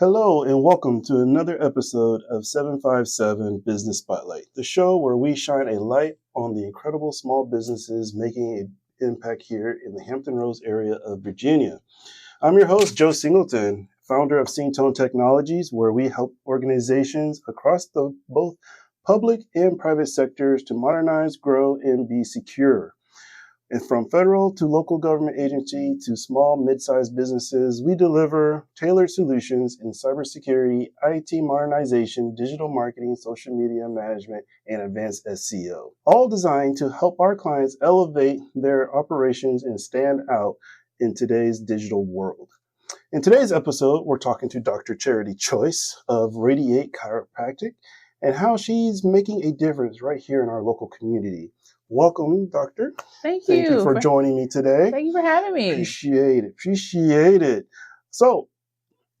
Hello and welcome to another episode of 757 Business Spotlight, the show where we shine a light on the incredible small businesses making an impact here in the Hampton Roads area of Virginia. I'm your host, Joe Singleton, founder of Tone Technologies, where we help organizations across both public and private sectors to modernize, grow, and be secure. And from federal to local government agency to small, mid-sized businesses, we deliver tailored solutions in cybersecurity, IT modernization, digital marketing, social media management, and advanced SEO, all designed to help our clients elevate their operations and stand out in today's digital world. In today's episode, we're talking to Dr. Charity Choice of Radiate Chiropractic and how she's making a difference right here in our local community. Welcome, Doctor. Thank you for joining me today. Thank you for having me. Appreciate it. So,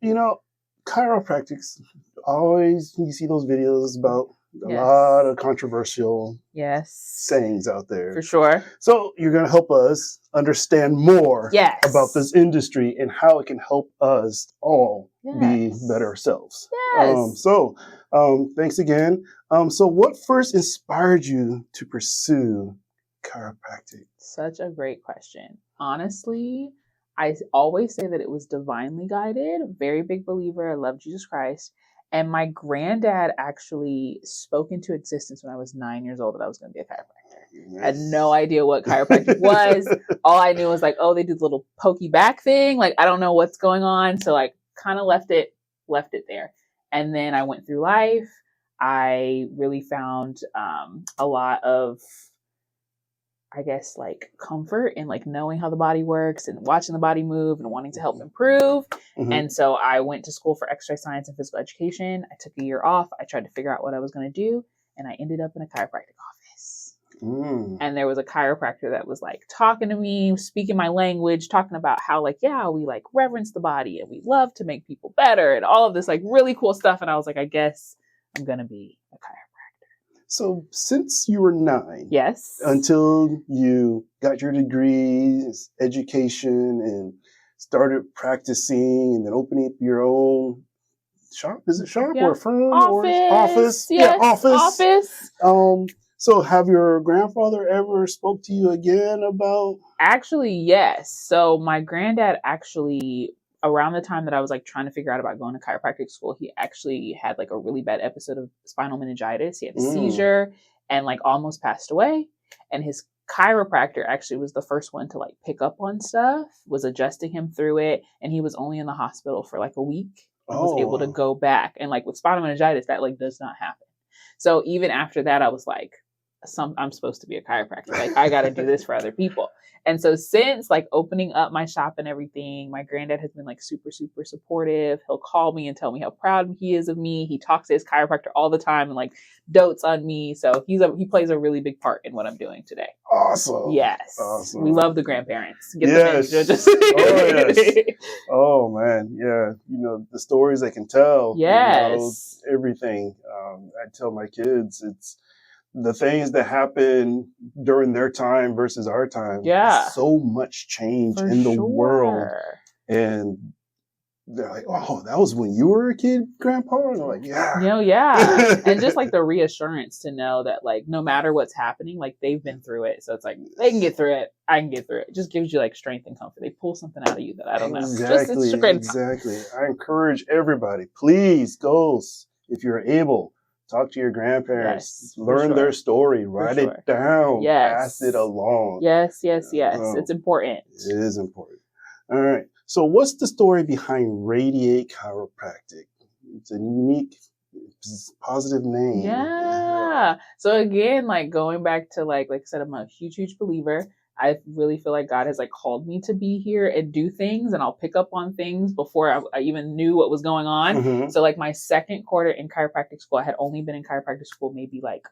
chiropractics, always, you see those videos about a lot of controversial sayings out there. For sure. So you're going to help us understand more about this industry and how it can help us all be better selves. Thanks again. So what first inspired you to pursue chiropractic? Such a great question. Honestly, I always say that it was divinely guided. Very big believer. I love Jesus Christ. And my granddad actually spoke into existence when I was 9 years old that I was going to be a chiropractor. Yes. I had no idea what chiropractic was. All I knew was like, oh, they do the little pokey back thing. Like, I don't know what's going on. So like kind of left it there. And then I went through life. I really found a lot of, I guess, like comfort in like knowing how the body works and watching the body move and wanting to help improve. Mm-hmm. And so I went to school for exercise science and physical education. I took a year off. I tried to figure out what I was going to do. And I ended up in a chiropractic office. And there was a chiropractor that was like talking to me, speaking my language, talking about how like, we like reverence the body and we love to make people better and all of this like really cool stuff. And I was like, I guess I'm going to be a chiropractor. So since you were 9, until you got your degree, education, and started practicing and then opening up your own shop, is it shop or firm or office? Yes, office. So have your grandfather ever spoke to you again about? Actually, yes. So my granddad actually, around the time that I was like trying to figure out about going to chiropractic school, he actually had like a really bad episode of spinal meningitis. He had a seizure and like almost passed away. And his chiropractor actually was the first one to like pick up on stuff, was adjusting him through it. And he was only in the hospital for like a week and was able to go back. And like with spinal meningitis, that like does not happen. So even after that, I was like, I'm supposed to be a chiropractor. Like I got to do this for other people. And so since like opening up my shop and everything, my granddad has been like super, super supportive. He'll call me and tell me how proud he is of me. He talks to his chiropractor all the time and like dotes on me. So he plays a really big part in what I'm doing today. Awesome. Yes. Awesome. We love the grandparents. Yes. Oh man. Yeah. The stories they can tell. Yes. Everything. I tell my kids, it's the things that happen during their time versus our time. Yeah. So much change in the world. And they're like, oh, that was when you were a kid, Grandpa? And I'm like, yeah. And just like the reassurance to know that like, no matter what's happening, like they've been through it. So it's like, they can get through it. I can get through it. It just gives you like strength and comfort. They pull something out of you that I don't know. Exactly. I encourage everybody, please go, if you're able, talk to your grandparents, learn their story, write it down, pass it along. Yes. It's important. It is important. All right. So what's the story behind Radiate Chiropractic? It's a unique, positive name. Yeah. So again, like going back to like I said, I'm a huge, huge believer. I really feel like God has like called me to be here and do things, and I'll pick up on things before I even knew what was going on. Mm-hmm. So like my second quarter in chiropractic school, I had only been in chiropractic school maybe like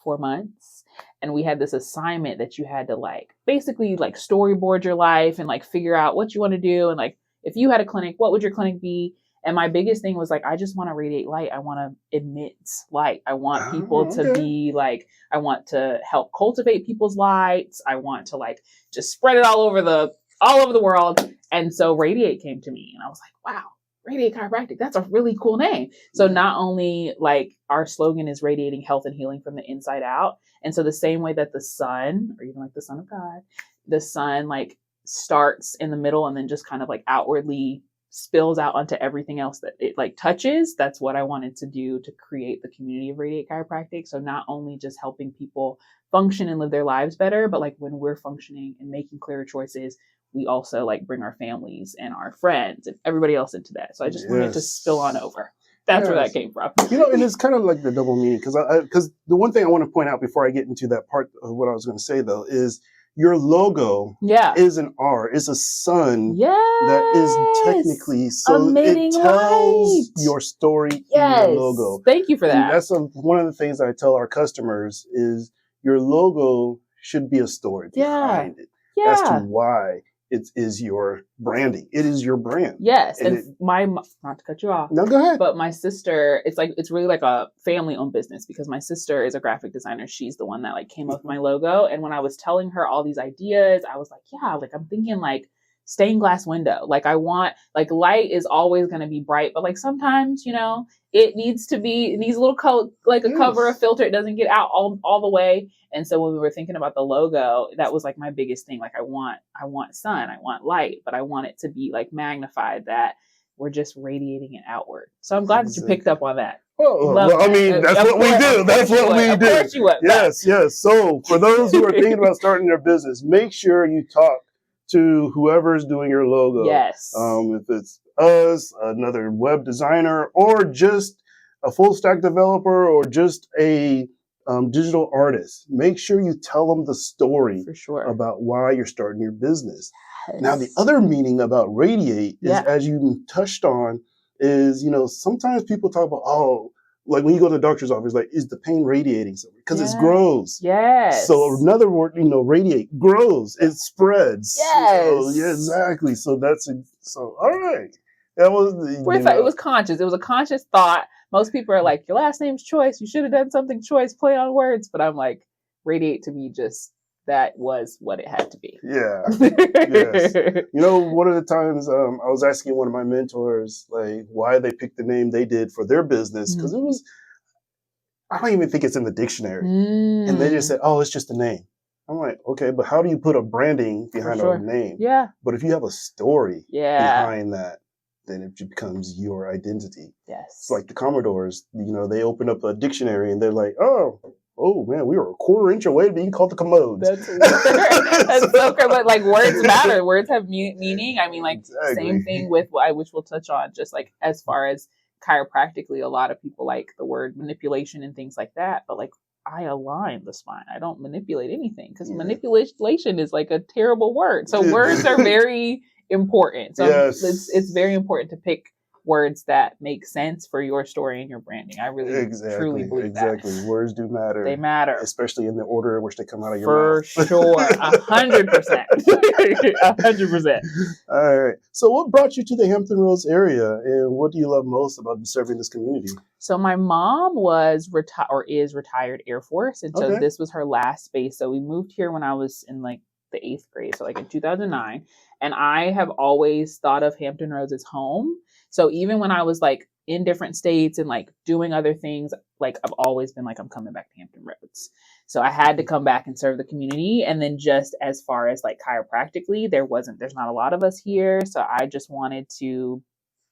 4 months. And we had this assignment that you had to like basically like storyboard your life and like figure out what you want to do. And like, if you had a clinic, what would your clinic be? And my biggest thing was like, I just want to radiate light. I want to emit light. I want people to be like, I want to help cultivate people's lights. I want to like just spread it all over the world. And so Radiate came to me and I was like, wow, Radiate Chiropractic, that's a really cool name. So not only like our slogan is radiating health and healing from the inside out. And so the same way that the sun, or even like the Son of God, the sun like starts in the middle and then just kind of like outwardly spills out onto everything else that it like touches. That's what I wanted to do to create the community of Radiate Chiropractic. So not only just helping people function and live their lives better, but like when we're functioning and making clearer choices, we also like bring our families and our friends and everybody else into that. So I just wanted to spill on over. That's where that came from. And it's kind of like the double meaning, because the one thing I want to point out before I get into that part of what I was going to say though is your logo is an R, is a sun that is technically, so it tells your story in your logo. Thank you for that. And that's one of the things I tell our customers is your logo should be a story behind it as to why it is your branding. It is your brand. Yes. And not to cut you off. No, go ahead. But my sister, it's really like a family owned business because my sister is a graphic designer. She's the one that like came up with my logo. And when I was telling her all these ideas, I was like, yeah, like I'm thinking like stained glass window. Like I want, like light is always going to be bright, but like sometimes, it needs a little like a cover, a filter. It doesn't get out all the way. And so when we were thinking about the logo, that was like my biggest thing. Like I want sun, I want light, but I want it to be like magnified that we're just radiating it outward. So I'm glad that you picked up on that. Well, I mean, that's what we do. That's what we do. Of course you would. Yes. So for those who are thinking about starting their business, make sure you talk to whoever's doing your logo. Yes. If it's us, another web designer, or just a full stack developer, or just a digital artist, make sure you tell them the story about why you're starting your business. Yes. Now, the other meaning about radiate is, as you touched on, is, sometimes people talk about, like when you go to the doctor's office, like, is the pain radiating somewhere? Because it grows. Yes. So another word, radiate, grows, it spreads. Yes. So, yeah, exactly. So all right. That was, it was conscious. It was a conscious thought. Most people are like, your last name's Choice. You should have done something Choice, play on words. But I'm like, radiate to me, just that was what it had to be. Yeah. Yes. One of the times I was asking one of my mentors, like, why they picked the name they did for their business. Because it was, I don't even think it's in the dictionary. And they just said, oh, it's just a name. I'm like, okay, but how do you put a branding behind a name? Yeah. But if you have a story behind that, then it becomes your identity. Yes. It's like the Commodores, they open up a dictionary and they're like, oh man, we were a quarter inch away to being called the Commodes. That's so great. But like words matter. Words have meaning. I mean, like same thing with which we'll touch on, just like as far as chiropractically, a lot of people like the word manipulation and things like that. But like I align the spine. I don't manipulate anything because manipulation is like a terrible word. So words are very important. So it's very important to pick words that make sense for your story and your branding. I really truly believe that. Exactly. Words do matter. They matter. Especially in the order in which they come out of your mouth. For sure. 100%. 100%. All right. So what brought you to the Hampton Roads area and what do you love most about serving this community? So my mom is retired Air Force. And so this was her last space. So we moved here when I was in like the 8th grade. So like in 2009. And I have always thought of Hampton Roads as home. So even when I was like in different states and like doing other things, like I've always been like, I'm coming back to Hampton Roads. So I had to come back and serve the community. And then just as far as like chiropractically, there's not a lot of us here. So I just wanted to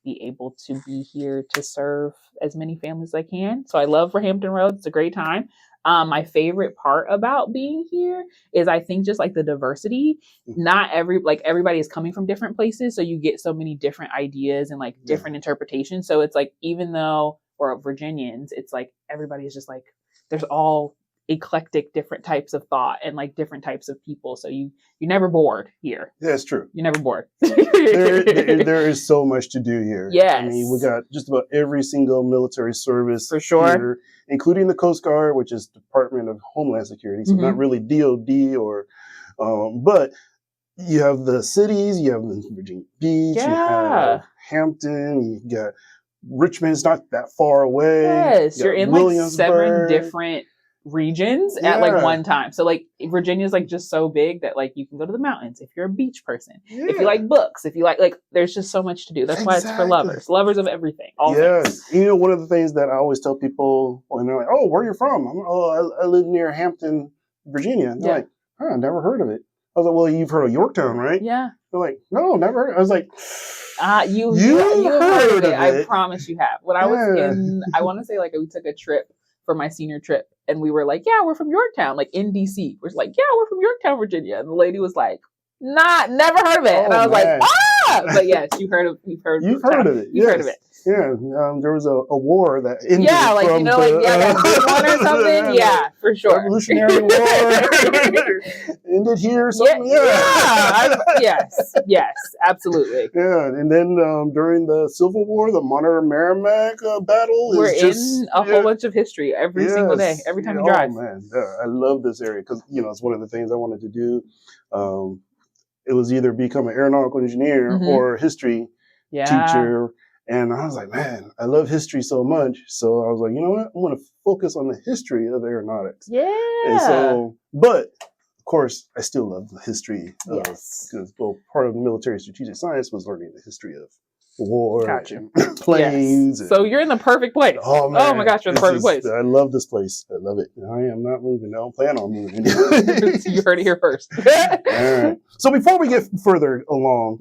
be able to be here to serve as many families as I can. So I love Hampton Roads. It's a great time. My favorite part about being here is I think just like the diversity. Not everybody is coming from different places. So you get so many different ideas and like different interpretations. So it's like, even though we're Virginians, it's like everybody is just like, there's all eclectic different types of thought and like different types of people. So you're never bored here. Yeah, it's true. You're never bored. there is so much to do here. Yes. I mean, we got just about every single military service for sure here, including the Coast Guard, which is Department of Homeland Security. So not really DOD or, but you have the cities, you have Virginia Beach, you have Hampton, you got Richmond. It's not that far away. Yes, you're in like 7 different regions at like one time. So like Virginia's like just so big that like you can go to the mountains if you're a beach person. If you like books, if you like there's just so much to do. That's why it's for lovers of everything. All things. You know, one of the things that I always tell people when they're like, "Oh, where are you from?" I live near Hampton, Virginia. And they're like, "Huh, never heard of it." I was like, "Well, you've heard of Yorktown, right?" Yeah. They're like, "No, never heard." I was like, you heard of it. I promise you have. When I was in, I want to say like we took a trip for my senior trip, and we were like, "Yeah, we're from Yorktown," like in DC. We're like, "Yeah, we're from Yorktown, Virginia," and the lady was like, never heard of it," and I was like, "Ah!" But yes, you've heard of it. You've heard of it. Yeah, there was a war that ended. Yeah, like from that big one or something. Yeah, for sure. Revolutionary War ended here. Or something. Yes, absolutely. Yeah, and then during the Civil War, the Monitor-Merrimack battle. We're in a whole bunch of history every single day, every time you drive. Oh man, I love this area because it's one of the things I wanted to do. It was either become an aeronautical engineer or a history teacher. And I was like, man, I love history so much. So I was like, you know what? I'm going to focus on the history of aeronautics. Yeah. And so, but of course, I still love the history of, because part of the military strategic science was learning the history of war, and planes. Yes. So you're in the perfect place. Oh, man. Oh my gosh, you're in the perfect place. I love this place. I love it. I am not moving. I don't plan on moving. You heard it here first. All right. So before we get further along,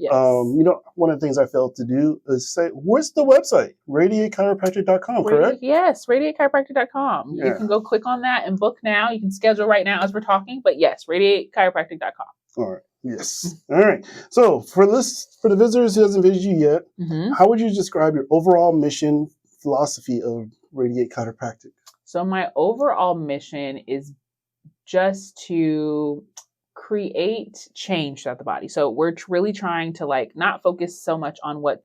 one of the things I failed to do is say, what's the website? RadiateChiropractic.com, correct? Yes, RadiateChiropractic.com. Yeah. You can go click on that and book now. You can schedule right now as we're talking, but yes, RadiateChiropractic.com. All right. Yes. All right. So for the visitors who hasn't visited you yet, how would you describe your overall mission philosophy of Radiate Chiropractic? So my overall mission is just to create change throughout the body. So we're really trying to not focus so much on what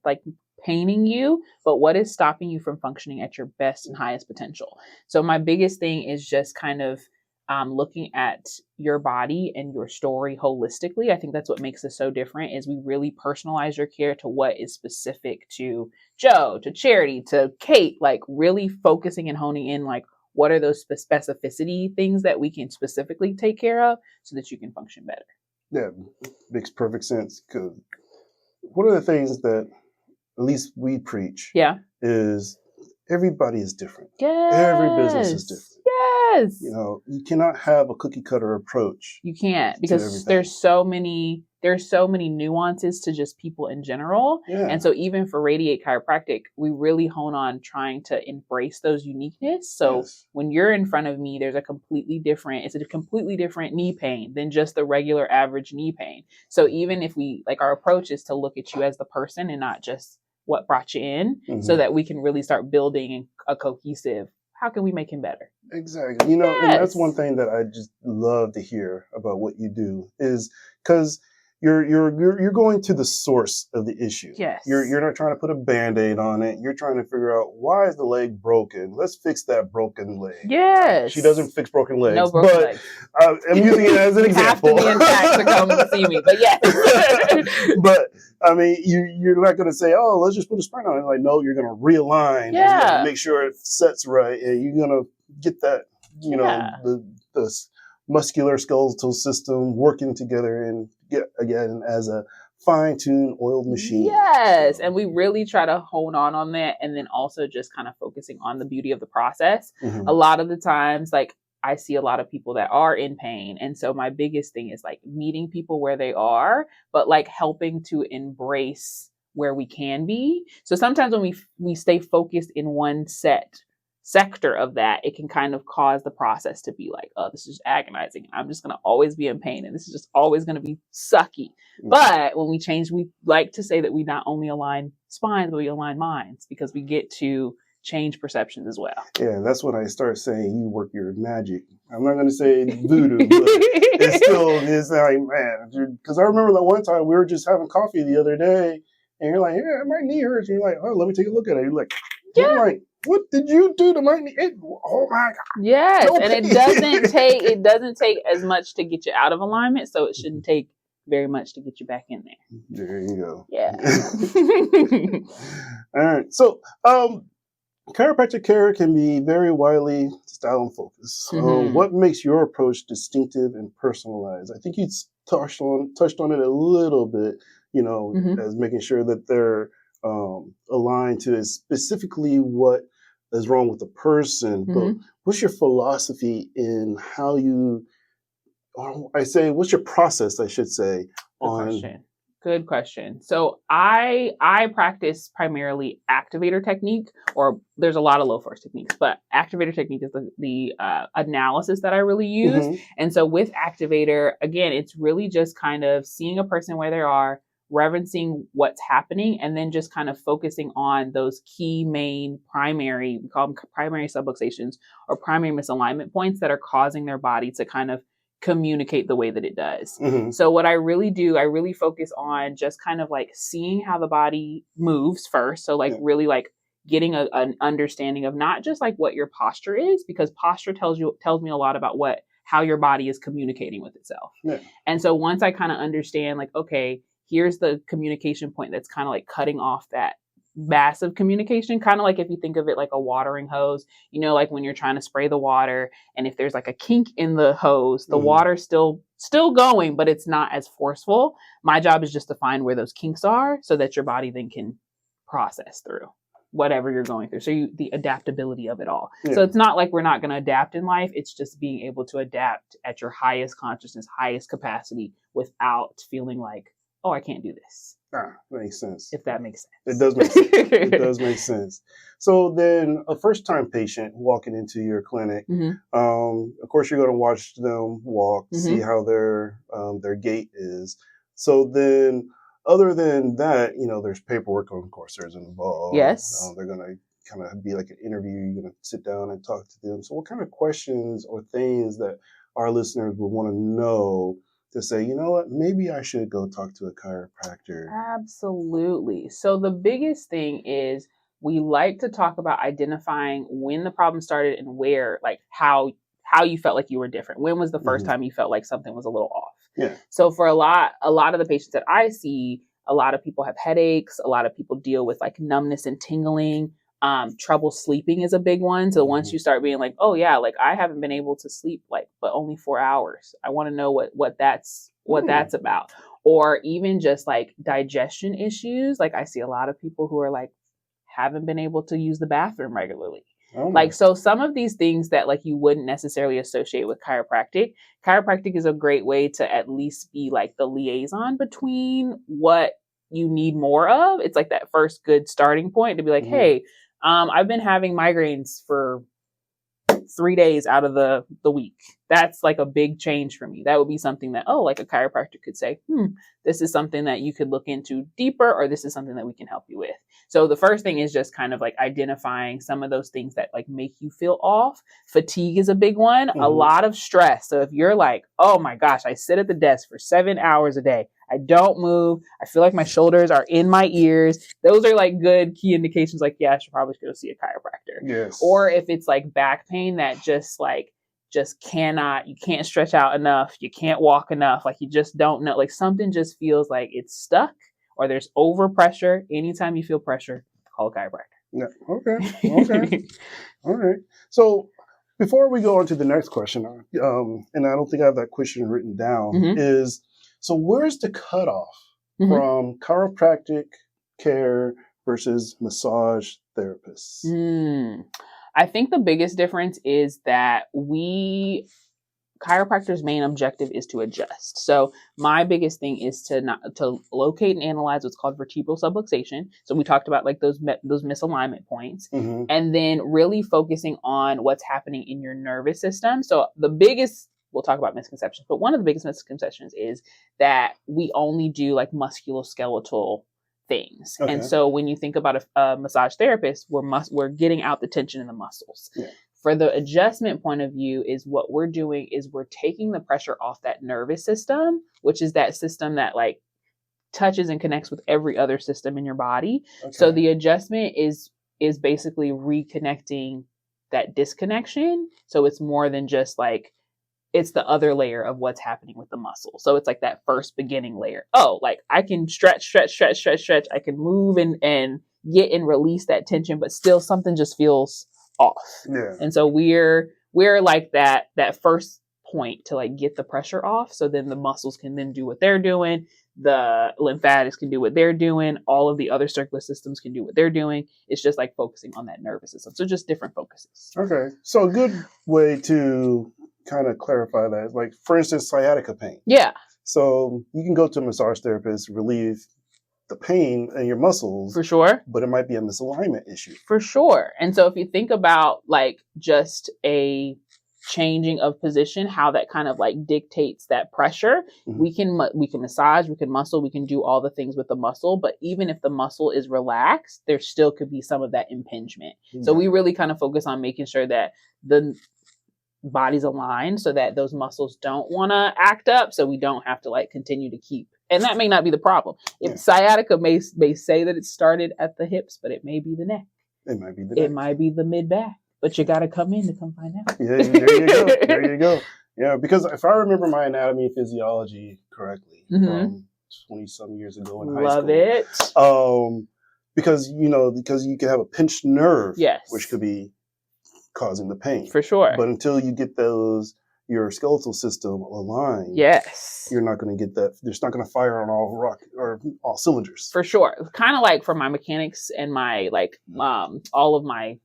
paining you, but what is stopping you from functioning at your best and highest potential. So my biggest thing is just kind of looking at your body and your story holistically. I think that's what makes this so different is we really personalize your care to what is specific to Joe, to Charity, to Kate, really focusing and honing in what are those specificity things that we can specifically take care of so that you can function better. Yeah, makes perfect sense. Because one of the things that at least we preach is everybody is different. Yes. Every business is different. Yes. You cannot have a cookie cutter approach. You can't, because there's so many nuances to just people in general. Yeah. And so even for Radiate Chiropractic, we really hone on trying to embrace those uniqueness. So when you're in front of me, it's a completely different knee pain than just the regular average knee pain. So even if we our approach is to look at you as the person and not just what brought you in, so that we can really start building a cohesive, how can we make him better? Exactly. And that's one thing that I just love to hear about what you do is because you're going to the source of the issue. Yes. You're not trying to put a Band-Aid on it. You're trying to figure out, why is the leg broken? Let's fix that broken leg. Yes. She doesn't fix broken legs. No broken legs. I'm using it as an example. You have to be intact to come and see me, but yes. But I mean, you're not going to say, "Oh, let's just put a spring on it." No, you're going to realign. Yeah. And make sure it sets right, and you're going to get that, the muscular skeletal system working together and get again as a fine-tuned oiled machine. Yes. And we really try to hone on that, and then also just kind of focusing on the beauty of the process. A lot of the times, I see a lot of people that are in pain. And so my biggest thing is meeting people where they are, but helping to embrace where we can be. So sometimes when we stay focused in one sector of that, it can kind of cause the process to be oh, this is agonizing. I'm just going to always be in pain, and this is just always going to be sucky. But when we change, we like to say that we not only align spines, but we align minds, because we get to change perceptions as well. Yeah, that's when I start saying you work your magic. I'm not going to say voodoo, but it's man, because I remember that one time we were just having coffee the other day, and you're like, "Yeah, my knee hurts." And you're like, "Oh, let me take a look at it." You're like, I'm like, "What did you do to my knee?" Oh my God. Yes, and it doesn't take as much to get you out of alignment, so it shouldn't take very much to get you back in there. There you go. Yeah. All right. So, chiropractic care can be very widely style and focused. What makes your approach distinctive and personalized? I think you touched on it a little bit, Mm-hmm. as making sure that they're aligned to specifically what is wrong with the person. But Mm-hmm. what's your philosophy in how you, or what's your process, I should say, Good on. question. Good question. So I practice primarily activator technique, or there's a lot of low force techniques, but activator technique is the analysis that I really use. Mhm. And so with activator, again, it's really just kind of seeing a person where they are, reverencing what's happening, and then just kind of focusing on those key main primary, we call them primary subluxations or primary misalignment points that are causing their body to kind of communicate the way that it does. Mhm. So what I really do, I really focus on just kind of like seeing how the body moves first. So like Yeah. really like getting an understanding of not just like what your posture is, because posture tells me a lot about how your body is communicating with itself. Yeah. And so once I kind of understand like, okay, here's the communication point that's kind of like cutting off that massive communication, kind of like if you think of it like a watering hose, like when you're trying to spray the water, and if there's like a kink in the hose, the Mhm. water's still going, but it's not as forceful. My job is just to find where those kinks are so that your body then can process through whatever you're going through. So the adaptability of it all. Yeah. So it's not like we're not going to adapt in life. It's just being able to adapt at your highest consciousness, highest capacity without feeling like, oh, I can't do this. Makes sense. If that makes sense. It does make sense. It does make sense. So then a first-time patient walking into your clinic, Mm-hmm. Of course, you're going to watch them walk, see Mm-hmm. how their gait is. So then, other than that, there's paperwork, of course, there's involved. Yes. They're going to kind of be like an interview. You're going to sit down and talk to them. So what kind of questions or things that our listeners would want to know to say, you know what, maybe I should go talk to a chiropractor? Absolutely. So the biggest thing is we like to talk about identifying when the problem started and where, like how you felt like you were different. When was the first Mhm. time you felt like something was a little off? Yeah. So for a lot of the patients that I see, a lot of people have headaches. A lot of people deal with like numbness and tingling. Trouble sleeping is a big one. So once you start being like, oh yeah, like I haven't been able to sleep but only 4 hours. I want to know what that's about. Or even just like digestion issues. Like I see a lot of people who are like haven't been able to use the bathroom regularly. Like, so some of these things that like you wouldn't necessarily associate with chiropractic is a great way to at least be like the liaison between what you need more of. It's like that first good starting point to be like, hey, I've been having migraines for 3 days out of the week. That's like a big change for me. That would be something that, like a chiropractor could say, this is something that you could look into deeper, or this is something that we can help you with. So the first thing is just kind of like identifying some of those things that like make you feel off. Fatigue is a big one. A lot of stress. So if you're like, oh my gosh, I sit at the desk for 7 hours a day, I don't move, I feel like my shoulders are in my ears, those are like good key indications like, yeah, I should probably go see a chiropractor. Yes. Or if it's like back pain that just you can't stretch out enough, you can't walk enough, like you just don't know, like something just feels like it's stuck or there's overpressure. Anytime you feel pressure, call a chiropractor. Yeah. Okay. All right. So before we go on to the next question, and I don't think I have that question written down, is so where's the cutoff from chiropractic care versus massage therapists? I think the biggest difference is that chiropractor's main objective is to adjust. So my biggest thing is to locate and analyze what's called vertebral subluxation. So we talked about like those misalignment points, and then really focusing on what's happening in your nervous system. So we'll talk about misconceptions, but one of the biggest misconceptions is that we only do like musculoskeletal things. Okay. And so when you think about a massage therapist, we're getting out the tension in the muscles. Yeah. For the adjustment point of view, is what we're doing is we're taking the pressure off that nervous system, which is that system that like touches and connects with every other system in your body. Okay. So the adjustment is basically reconnecting that disconnection. So it's more than just like, it's the other layer of what's happening with the muscle. So it's like that first beginning layer. Oh, like I can stretch. I can move and get and release that tension, but still something just feels off. Yeah. And so we're like that first point to like get the pressure off. So then the muscles can then do what they're doing. The lymphatics can do what they're doing. All of the other circular systems can do what they're doing. It's just like focusing on that nervous system. So just different focuses. Okay. So a good way to kind of clarify that is like, for instance, sciatica pain. Yeah. So you can go to a massage therapist, relieve the pain in your muscles. For sure. But it might be a misalignment issue. For sure. And so if you think about like just a changing of position, how that kind of like dictates that pressure, we can massage, we can muscle, we can do all the things with the muscle. But even if the muscle is relaxed, there still could be some of that impingement. So we really kind of focus on making sure that the body's aligned so that those muscles don't want to act up, so we don't have to like continue to keep. And that may not be the problem. If sciatica may say that it started at the hips, but it may be the neck. It might be the neck. It might be the mid back. But you got to come in to come find out. Yeah, there you go. There you go. Yeah, because if I remember my anatomy and physiology correctly from 20-some years ago in high school. Love it. Because you can have a pinched nerve, which could be causing the pain. For sure. But until you get your skeletal system aligned, you're not going to get that. It's not going to fire on all cylinders. For sure. Kind of like for my mechanics and my all of my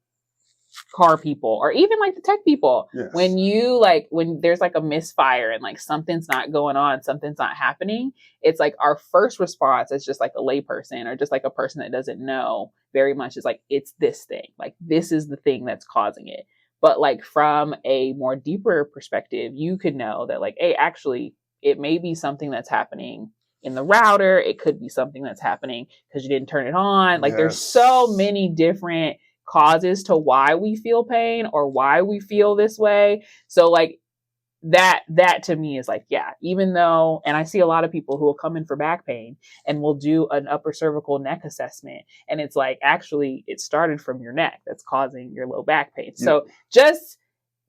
car people, or even like the tech people, when there's like a misfire and like something's not going on, something's not happening, it's like our first response as just like a layperson or just like a person that doesn't know very much is like, it's this thing, like this is the thing that's causing it. But like from a more deeper perspective, you could know that like, hey, actually it may be something that's happening in the router. It could be something that's happening because you didn't turn it on. Like there's so many different causes to why we feel pain or why we feel this way. So like that to me is like, even though, and I see a lot of people who will come in for back pain and will do an upper cervical neck assessment. And it's like, actually it started from your neck that's causing your low back pain. Yeah. So just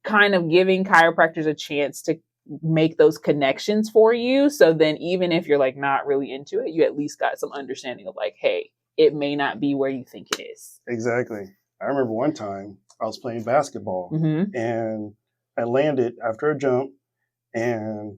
kind of giving chiropractors a chance to make those connections for you. So then even if you're like not really into it, you at least got some understanding of like, hey, it may not be where you think it is. Exactly. I remember one time I was playing basketball and I landed after a jump and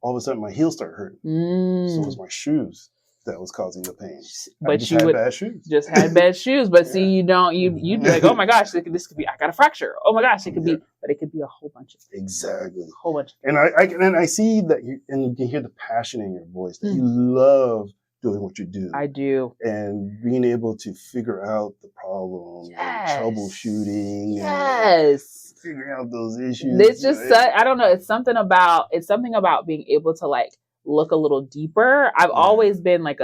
all of a sudden my heel started hurting. So it was my shoes that was causing the pain. But I just had bad shoes. Just had bad shoes. But see, you'd be like, oh my gosh, this could be, I got a fracture. Oh my gosh, it could be, but it could be a whole bunch of things. Exactly. A whole bunch of things. And I see that and you can hear the passion in your voice that you love doing what you do. I do. And being able to figure out the problem and troubleshooting and figuring out those issues. It's just I don't know, it's something about being able to like look a little deeper. I've always been like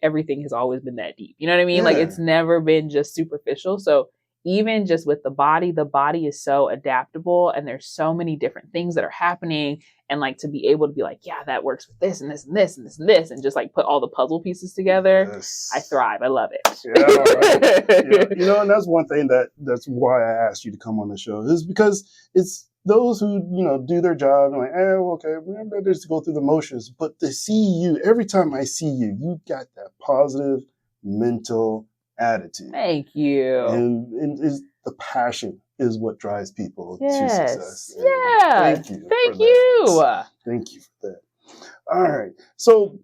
everything has always been that deep. You know what I mean? Like it's never been just superficial. So even just with the body is so adaptable and there's so many different things that are happening. And like to be able to be like, yeah, that works with this and this and this and this and this, and just like put all the puzzle pieces together. I thrive. I love it. Right. And that's one thing that's why I asked you to come on the show, is because it's those who, do their job and like, okay, we're just go through the motions. But to see you, every time I see you, you got that positive mental attitude. Thank you. And is the passion is what drives people to success. And thank you. Thank you for that. All right. So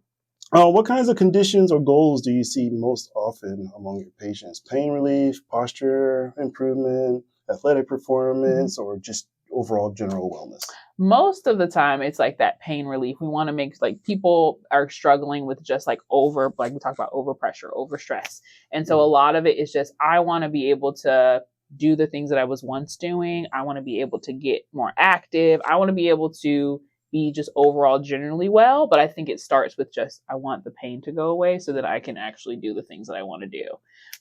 what kinds of conditions or goals do you see most often among your patients? Pain relief, posture improvement, athletic performance, or just overall general wellness? Most of the time it's like that pain relief. We want to make like people are struggling with just like we talk about overpressure, overstress. And so a lot of it is just, I want to be able to do the things that I was once doing. I want to be able to get more active. I want to be able to be just overall generally well. But I think it starts with just, I want the pain to go away so that I can actually do the things that I want to do.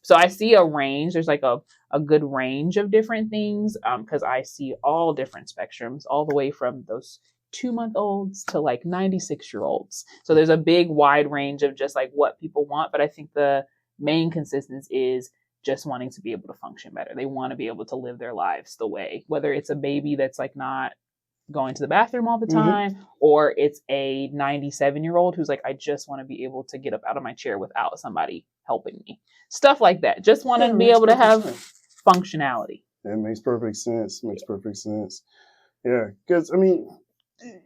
So I see a range. There's like a good range of different things because I see all different spectrums, all the way from those 2-month-olds to like 96-year-olds. So there's a big wide range of just like what people want. But I think the main consistency is just wanting to be able to function better. They want to be able to live their lives the way, whether it's a baby that's like not going to the bathroom all the time, or it's a 97-year-old who's like, I just want to be able to get up out of my chair without somebody helping me. Stuff like that. Just want to be able to have functionality. That makes perfect sense. Makes perfect sense. Yeah, because I mean,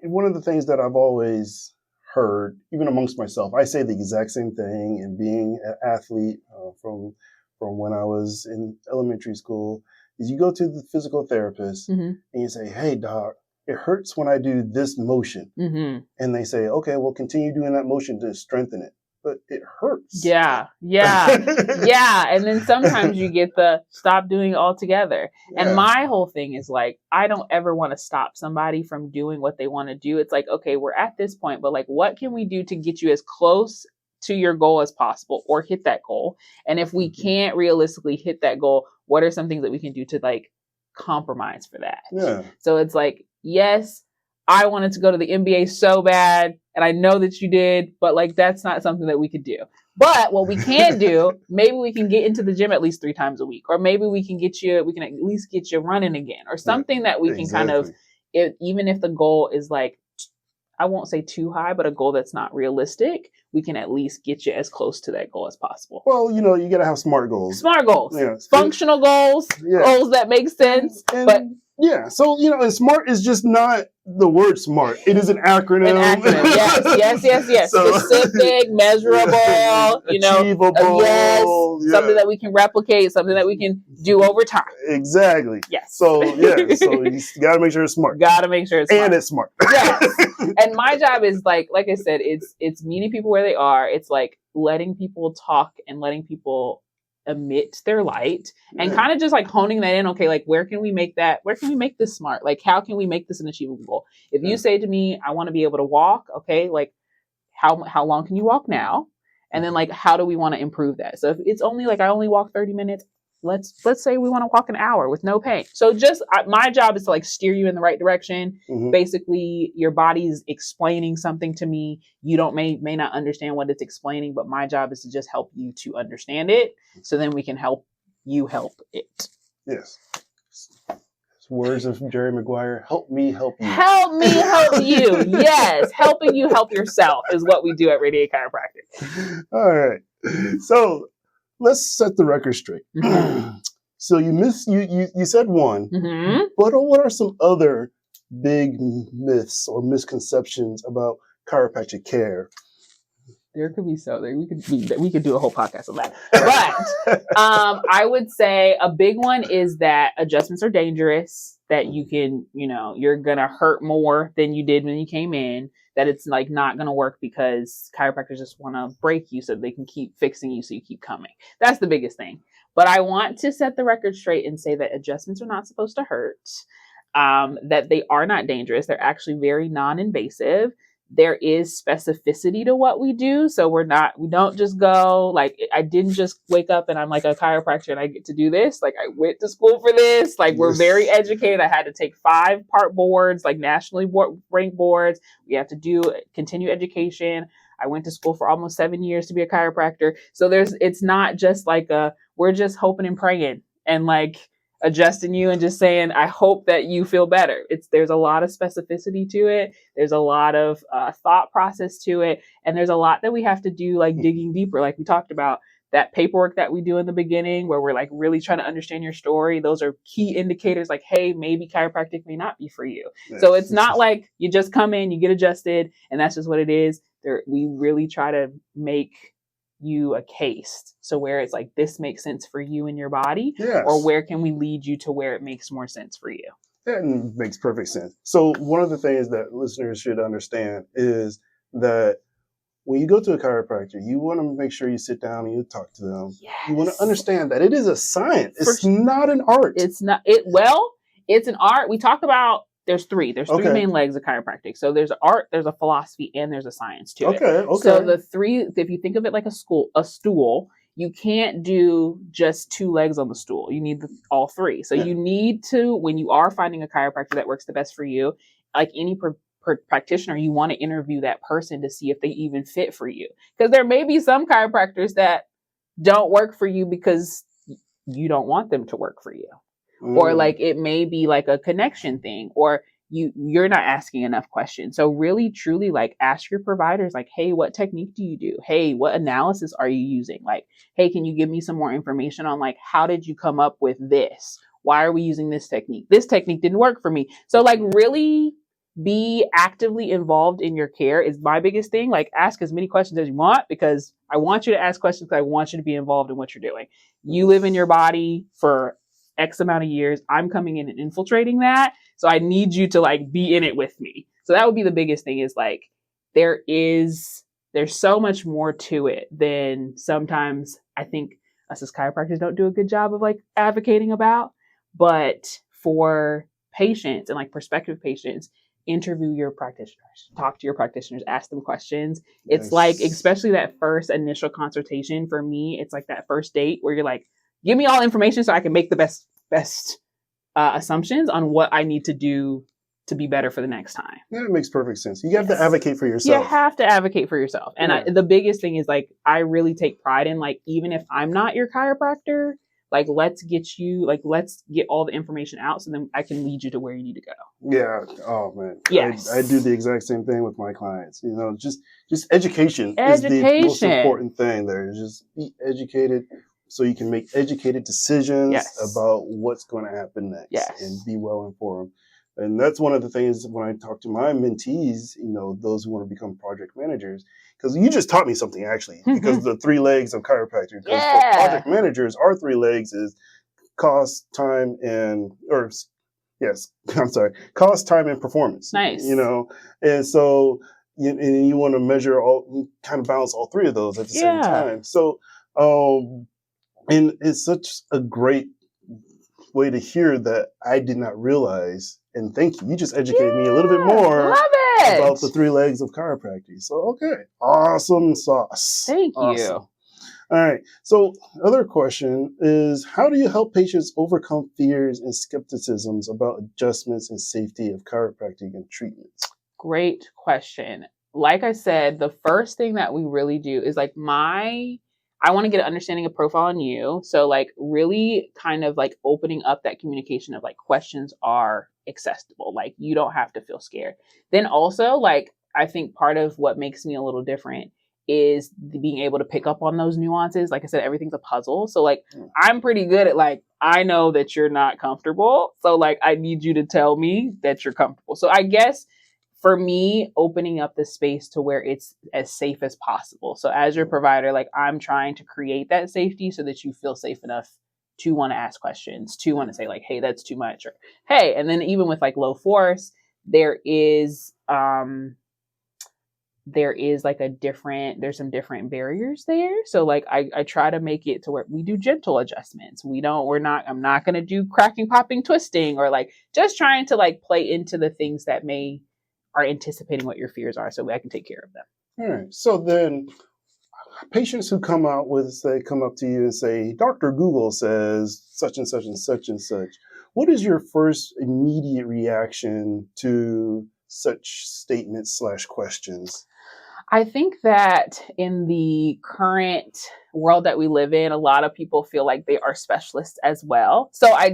one of the things that I've always heard, even amongst myself, I say the exact same thing. And being an athlete from when I was in elementary school, is you go to the physical therapist and you say, "Hey, doc, it hurts when I do this motion," and they say, "Okay, well, continue doing that motion to strengthen it." But it hurts. Yeah. And then sometimes you get the stop doing it altogether. Yeah. And my whole thing is like, I don't ever want to stop somebody from doing what they want to do. It's like, okay, we're at this point, but like, what can we do to get you as close to your goal as possible or hit that goal? And if we can't realistically hit that goal, what are some things that we can do to like compromise for that? Yeah. So it's like, yes, I wanted to go to the NBA so bad, and I know that you did, but like that's not something that we could do. But what we can do, maybe we can get into the gym at least 3 times a week, or maybe we can at least get you running again, or something that we can kind of, even if the goal is like, I won't say too high, but a goal that's not realistic, we can at least get you as close to that goal as possible. Well, you know, you got to have SMART goals. SMART goals. Yeah. Functional goals. Yeah. Goals that make sense. But yeah. So, you know, and SMART is just not the word SMART. It is an acronym. Yes. So, specific, measurable, you know, achievable. Something that we can replicate, something that we can do over time. Exactly. Yes. So, so you got to make sure it's smart. And it's smart. Yes. And my job is like I said, it's meeting people where they are. It's like letting people talk and letting people emit their light and kind of just like honing that in. Okay, like where can we make this smart? Like how can we make this an achievable goal? If you say to me, I want to be able to walk, okay, like how long can you walk now? And then like how do we want to improve that? So if it's only like I only walk 30 minutes, let's say we want to walk an hour with no pain. So just my job is to like steer you in the right direction. Basically, your body's explaining something to me. You may not understand what it's explaining, but my job is to just help you to understand it. So then we can help you help it. Yes. Words of Jerry Maguire. Help me help you. Help me help you. Yes. Helping you help yourself is what we do at Radiate Chiropractic. All right. So let's set the record straight. So you said one, but what are some other big myths or misconceptions about chiropractic care? There could be we could do a whole podcast on that. But I would say a big one is that adjustments are dangerous, that you can, you're going to hurt more than you did when you came in, that it's like not going to work because chiropractors just want to break you so they can keep fixing you so you keep coming. That's the biggest thing. But I want to set the record straight and say that adjustments are not supposed to hurt, that they are not dangerous. They're actually very non-invasive. There is specificity to what we do. So we don't just go like, I didn't just wake up and I'm like a chiropractor and I get to do this. Like I went to school for this. Like we're very educated. I had to take 5-part boards, like nationally ranked boards. We have to do continued education. I went to school for almost 7 years to be a chiropractor. So it's not just like we're just hoping and praying and like adjusting you and just saying, I hope that you feel better. There's a lot of specificity to it. There's a lot of thought process to it. And there's a lot that we have to do, like digging deeper, like we talked about. That paperwork that we do in the beginning where we're like really trying to understand your story. Those are key indicators like, hey, maybe chiropractic may not be for you. Yes. So it's not like you just come in, you get adjusted, and that's just what it is. We really try to make you a case. So where it's like, this makes sense for you and your body, or where can we lead you to where it makes more sense for you? That makes perfect sense. So one of the things that listeners should understand is that when you go to a chiropractor, you want to make sure you sit down and you talk to them. Yes. You want to understand that it is a science. It's not an art. It's not. It's an art. We talk about there's three main legs of chiropractic. So there's art, there's a philosophy, and there's a science to it. Okay. So the three, if you think of it like a stool, you can't do just 2 legs on the stool. You need all 3. So you need to, when you are finding a chiropractor that works the best for you, like any practitioner, you want to interview that person to see if they even fit for you. Because there may be some chiropractors that don't work for you because you don't want them to work for you. Or like it may be like a connection thing, or you're not asking enough questions. So really, truly, like, ask your providers, like, hey, what technique do you do? Hey, what analysis are you using? Like, hey, can you give me some more information on, like, how did you come up with this? Why are we using this technique? This technique didn't work for me. So, like, really be actively involved in your care is my biggest thing. Like, ask as many questions as you want, because I want you to ask questions, because I want you to be involved in what you're doing. You live in your body for X amount of years. I'm coming in and infiltrating that. So I need you to, like, be in it with me. So that would be the biggest thing, is like, there's so much more to it than sometimes I think us as chiropractors don't do a good job of, like, advocating about. But for patients and, like, prospective patients, interview your practitioners, talk to your practitioners, ask them questions. It's like, especially that first initial consultation, for me, it's like that first date where you're like, give me all information so I can make the best assumptions on what I need to do to be better for the next time. Yeah, it makes perfect sense. You have to advocate for yourself. You have to advocate for yourself. And the biggest thing is, like, I really take pride in, like, even if I'm not your chiropractor, like, let's get all the information out, so then I can lead you to where you need to go. Yeah. Oh man. Yes. I do the exact same thing with my clients. Just education is the most important thing there. Just be educated so you can make educated decisions about what's going to happen next and be well informed. And that's one of the things when I talk to my mentees, those who want to become project managers, because you just taught me something, actually, because the 3 legs of chiropractic. Because for project managers, our 3 legs is cost, time, cost, time, and performance. Nice. And so you want to measure kind of balance all 3 of those at the same time. So, and it's such a great way to hear that I did not realize. And thank you. You just educated me a little bit more about the 3 legs of chiropractic. So, okay. Awesome sauce. Thank you. All right. So, other question is, how do you help patients overcome fears and skepticisms about adjustments and safety of chiropractic and treatments? Great question. Like I said, the first thing that we really do is, like, I want to get an understanding of profile on you. So, like, really kind of, like, opening up that communication of, like, questions are accessible. Like, you don't have to feel scared. Then also, like, I think part of what makes me a little different is being able to pick up on those nuances. Like I said, everything's a puzzle. So, like, I'm pretty good at, like, I know that you're not comfortable. So, like, I need you to tell me that you're comfortable. So I guess for me, opening up the space to where it's as safe as possible. So as your provider, like, I'm trying to create that safety so that you feel safe enough to want to ask questions, to want to say, like, hey, that's too much, or hey. And then even with, like, low force, there's some different barriers there. So, like, I try to make it to where we do gentle adjustments. I'm not going to do cracking, popping, twisting, or, like, just trying to, like, play into the things that are anticipating what your fears are, so I can take care of them. All right. So then patients who come up to you and say, Dr. Google says such and such and such and such. What is your first immediate reaction to such statements / questions? I think that in the current world that we live in, a lot of people feel like they are specialists as well. So I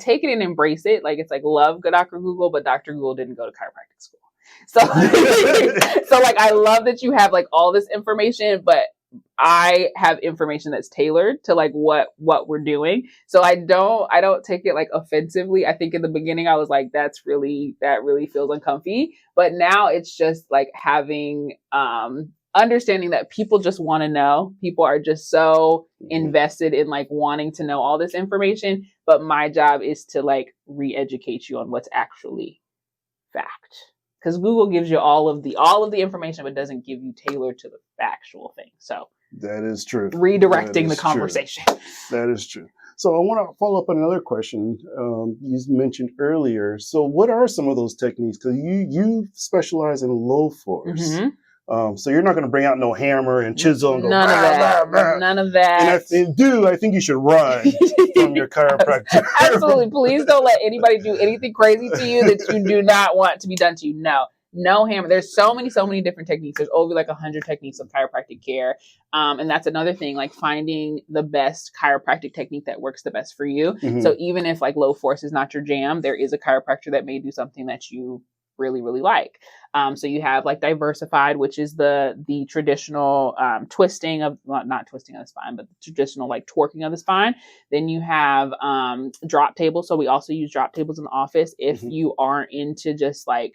take it and embrace it. Like, it's like, love Dr. Google, but Dr. Google didn't go to chiropractic school. So, so, like, I love that you have, like, all this information, but I have information that's tailored to, like, what we're doing. So I don't take it, like, offensively. I think in the beginning I was like, that really feels uncomfy. But now it's just like having, understanding that people just want to know. People are just so invested in, like, wanting to know all this information. But my job is to, like, re-educate you on what's actually fact. Because Google gives you all of the information, but doesn't give you tailored to the factual thing. So that is true. Redirecting the conversation. That is true. So I want to follow up on another question you mentioned earlier. So what are some of those techniques? Because you specialize in low force. Mm-hmm. So you're not going to bring out no hammer and chisel and go, none of that. And I think you should run from your chiropractor. Absolutely. Please don't let anybody do anything crazy to you that you do not want to be done to you. No, No hammer. There's so many different techniques. There's over like 100 techniques of chiropractic care. And that's another thing, like finding the best chiropractic technique that works the best for you. Mhm. So even if like low force is not your jam, there is a chiropractor that may do something that you really, really like. So you have like diversified, which is the traditional twisting of, well, not twisting of the spine, but the traditional like torquing of the spine. Then you have drop tables. So we also use drop tables in the office. If Mhm. you aren't into just like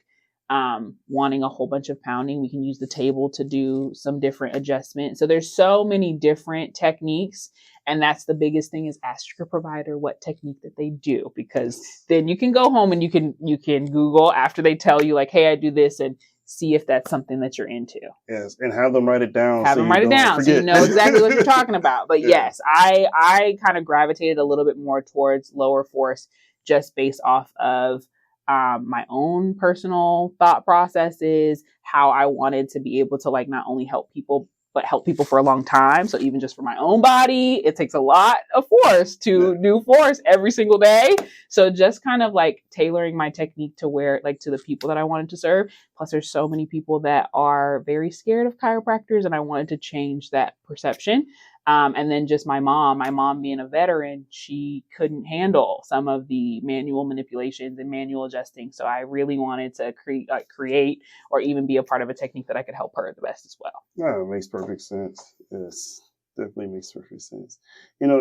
wanting a whole bunch of pounding, we can use the table to do some different adjustments. So there's so many different techniques. And that's the biggest thing, is ask your provider what technique that they do, because then you can go home and you can Google after they tell you like, hey, I do this, and see if that's something that you're into. Yes, and have them write it down. Have them write it down so you know exactly what you're talking about. But Yeah. yes, I kind of gravitated a little bit more towards lower force, just based off of my own personal thought processes, how I wanted to be able to like not only help people, but help people for a long time. So even just for my own body, it takes a lot of force to do force every single day. So just kind of like tailoring my technique to where, like, to the people that I wanted to serve. Plus there's so many people that are very scared of chiropractors, and I wanted to change that perception. And then just my mom being a veteran, she couldn't handle some of the manual manipulations and manual adjusting. So I really wanted to create or even be a part of a technique that I could help her the best as well. Yeah, it makes perfect sense. Yes, definitely makes perfect sense. And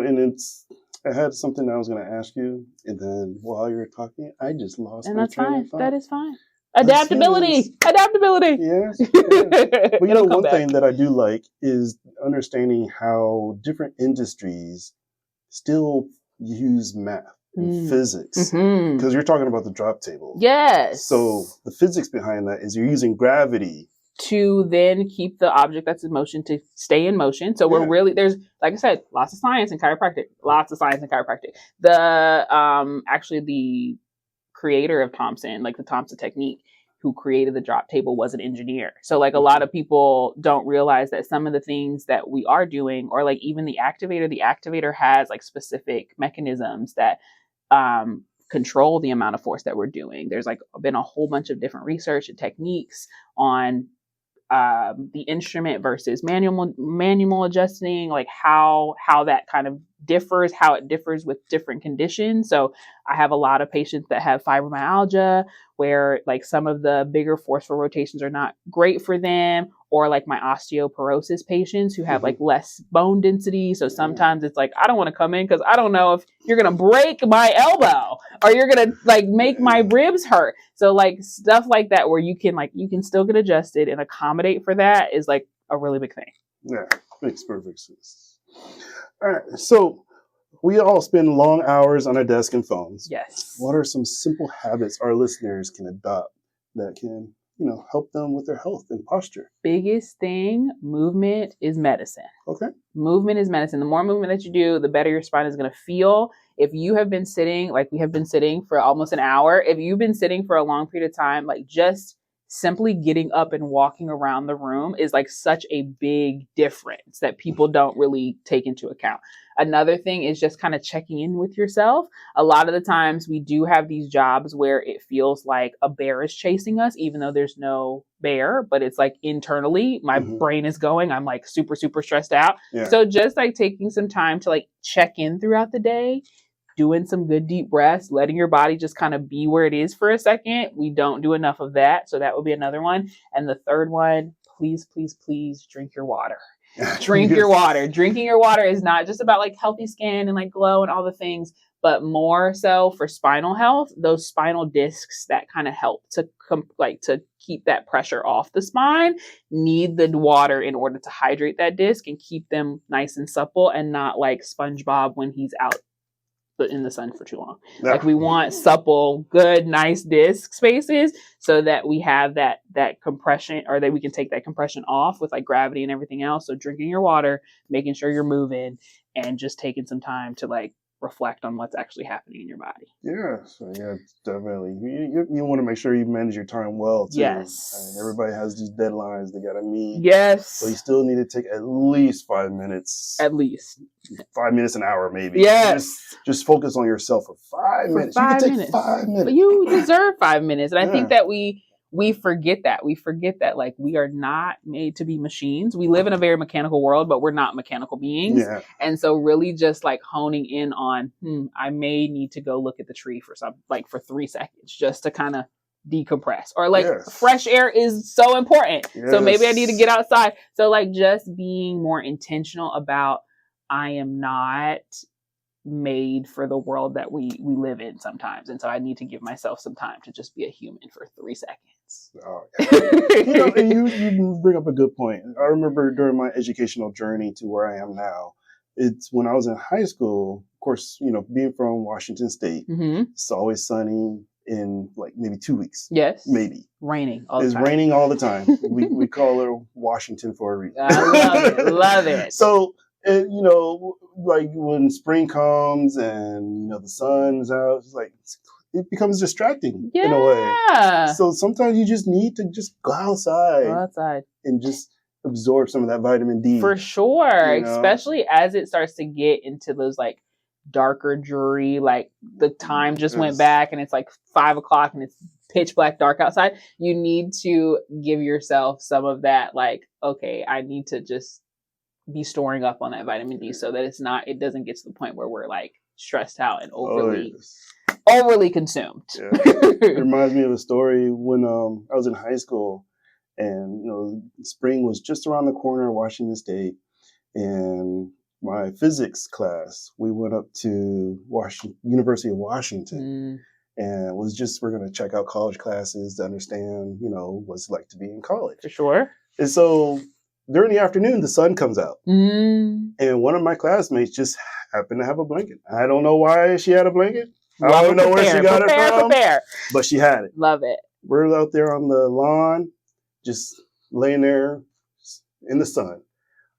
I had something I was going to ask you, and then while you were talking, I just lost And my that's train fine. of thought. That is fine. Adaptability. Yes. But It'll come one back. thing that I do like is understanding how different industries still use math and physics. Mhm. Because you're talking about the drop table. Yes. So the physics behind that is you're using gravity to then keep the object that's in motion to stay in motion. So we're really, there's, like I said, lots of science in chiropractic. The actually the creator of Thompson, like the Thompson technique, who created the drop table, was an engineer. So like a lot of people don't realize that some of the things that we are doing, or like even the activator has like specific mechanisms that control the amount of force that we're doing. There's like been a whole bunch of different research and techniques on the instrument versus manual adjusting, like how that kind of differs, how it differs with different conditions. So I have a lot of patients that have fibromyalgia, where like some of the bigger forceful rotations are not great for them, or like my osteoporosis patients who have like less bone density. So sometimes it's like, I don't want to come in because I don't know if you're going to break my elbow or you're going to like make my ribs hurt. So like stuff like that, where you can still get adjusted and accommodate for that, is like a really big thing. Yeah, makes perfect sense. All right, so we all spend long hours on our desk and phones. Yes. What are some simple habits our listeners can adopt that can, help them with their health and posture? Biggest thing, movement is medicine. Okay. Movement is medicine. The more movement that you do, the better your spine is going to feel. If you have been sitting, like we have been sitting for almost an hour, if you've been sitting for a long period of time, like just simply getting up and walking around the room is like such a big difference that people don't really take into account. Another thing is just kind of checking in with yourself. A lot of the times we do have these jobs where it feels like a bear is chasing us, even though there's no bear, but it's like internally my brain is going, I'm like super, super stressed out. Yeah. So just like taking some time to like check in throughout the day, doing some good deep breaths, letting your body just kind of be where it is for a second. We don't do enough of that. So that would be another one. And the third one, please, please, please drink your water. Drink your water. Drinking your water is not just about like healthy skin and like glow and all the things, but more so for spinal health. Those spinal discs that kind of help to to keep that pressure off the spine need the water in order to hydrate that disc and keep them nice and supple, and not like SpongeBob when he's out in the sun for too long. Yeah. Like we want supple, good, nice disc spaces so that we have that compression, or that we can take that compression off with like gravity and everything else. So drinking your water, making sure you're moving, and just taking some time to like reflect on what's actually happening in your body. Yeah, so yeah, definitely. You want to make sure you manage your time well too. Yes. I mean, everybody has these deadlines they gotta meet. Yes. So you still need to take at least 5 minutes. At least 5 minutes, an hour, maybe. Yes. Just focus on yourself for 5 minutes. You can take 5 minutes. But you deserve 5 minutes, and I think that we we forget that. We forget that like we are not made to be machines. We live in a very mechanical world, but we're not mechanical beings. Yeah. And so really just like honing in on, I may need to go look at the tree for for 3 seconds just to kind of decompress, or like fresh air is so important. So maybe I need to get outside. So like just being more intentional about, I am not made for the world that we live in sometimes. And so I need to give myself some time to just be a human for 3 seconds. Oh, yeah. And you bring up a good point. I remember during my educational journey to where I am now, it's when I was in high school, of course, being from Washington State, it's always sunny in like maybe 2 weeks. Yes. Maybe. Raining all the time. It's raining all the time. we call her Washington for a reason. I love it. Love it. So, like when spring comes and, the sun's out, it's like, it becomes distracting in a way. So sometimes you just need to just go outside and just absorb some of that vitamin D. For sure. Especially as it starts to get into those like darker, dreary, like the time just went back and it's like 5 o'clock and it's pitch black dark outside. You need to give yourself some of that, like, okay, I need to just be storing up on that vitamin D so that it doesn't get to the point where we're like stressed out and overly consumed. Yeah. It reminds me of a story when I was in high school, and spring was just around the corner of Washington State, and my physics class, we went up to University of Washington, and we're going to check out college classes to understand, what it's like to be in college. For sure. And so during the afternoon, the sun comes out, and one of my classmates just happened to have a blanket. I don't know why she had a blanket. I don't know where she got it from, but she had it. Love it. We're out there on the lawn, just laying there in the sun.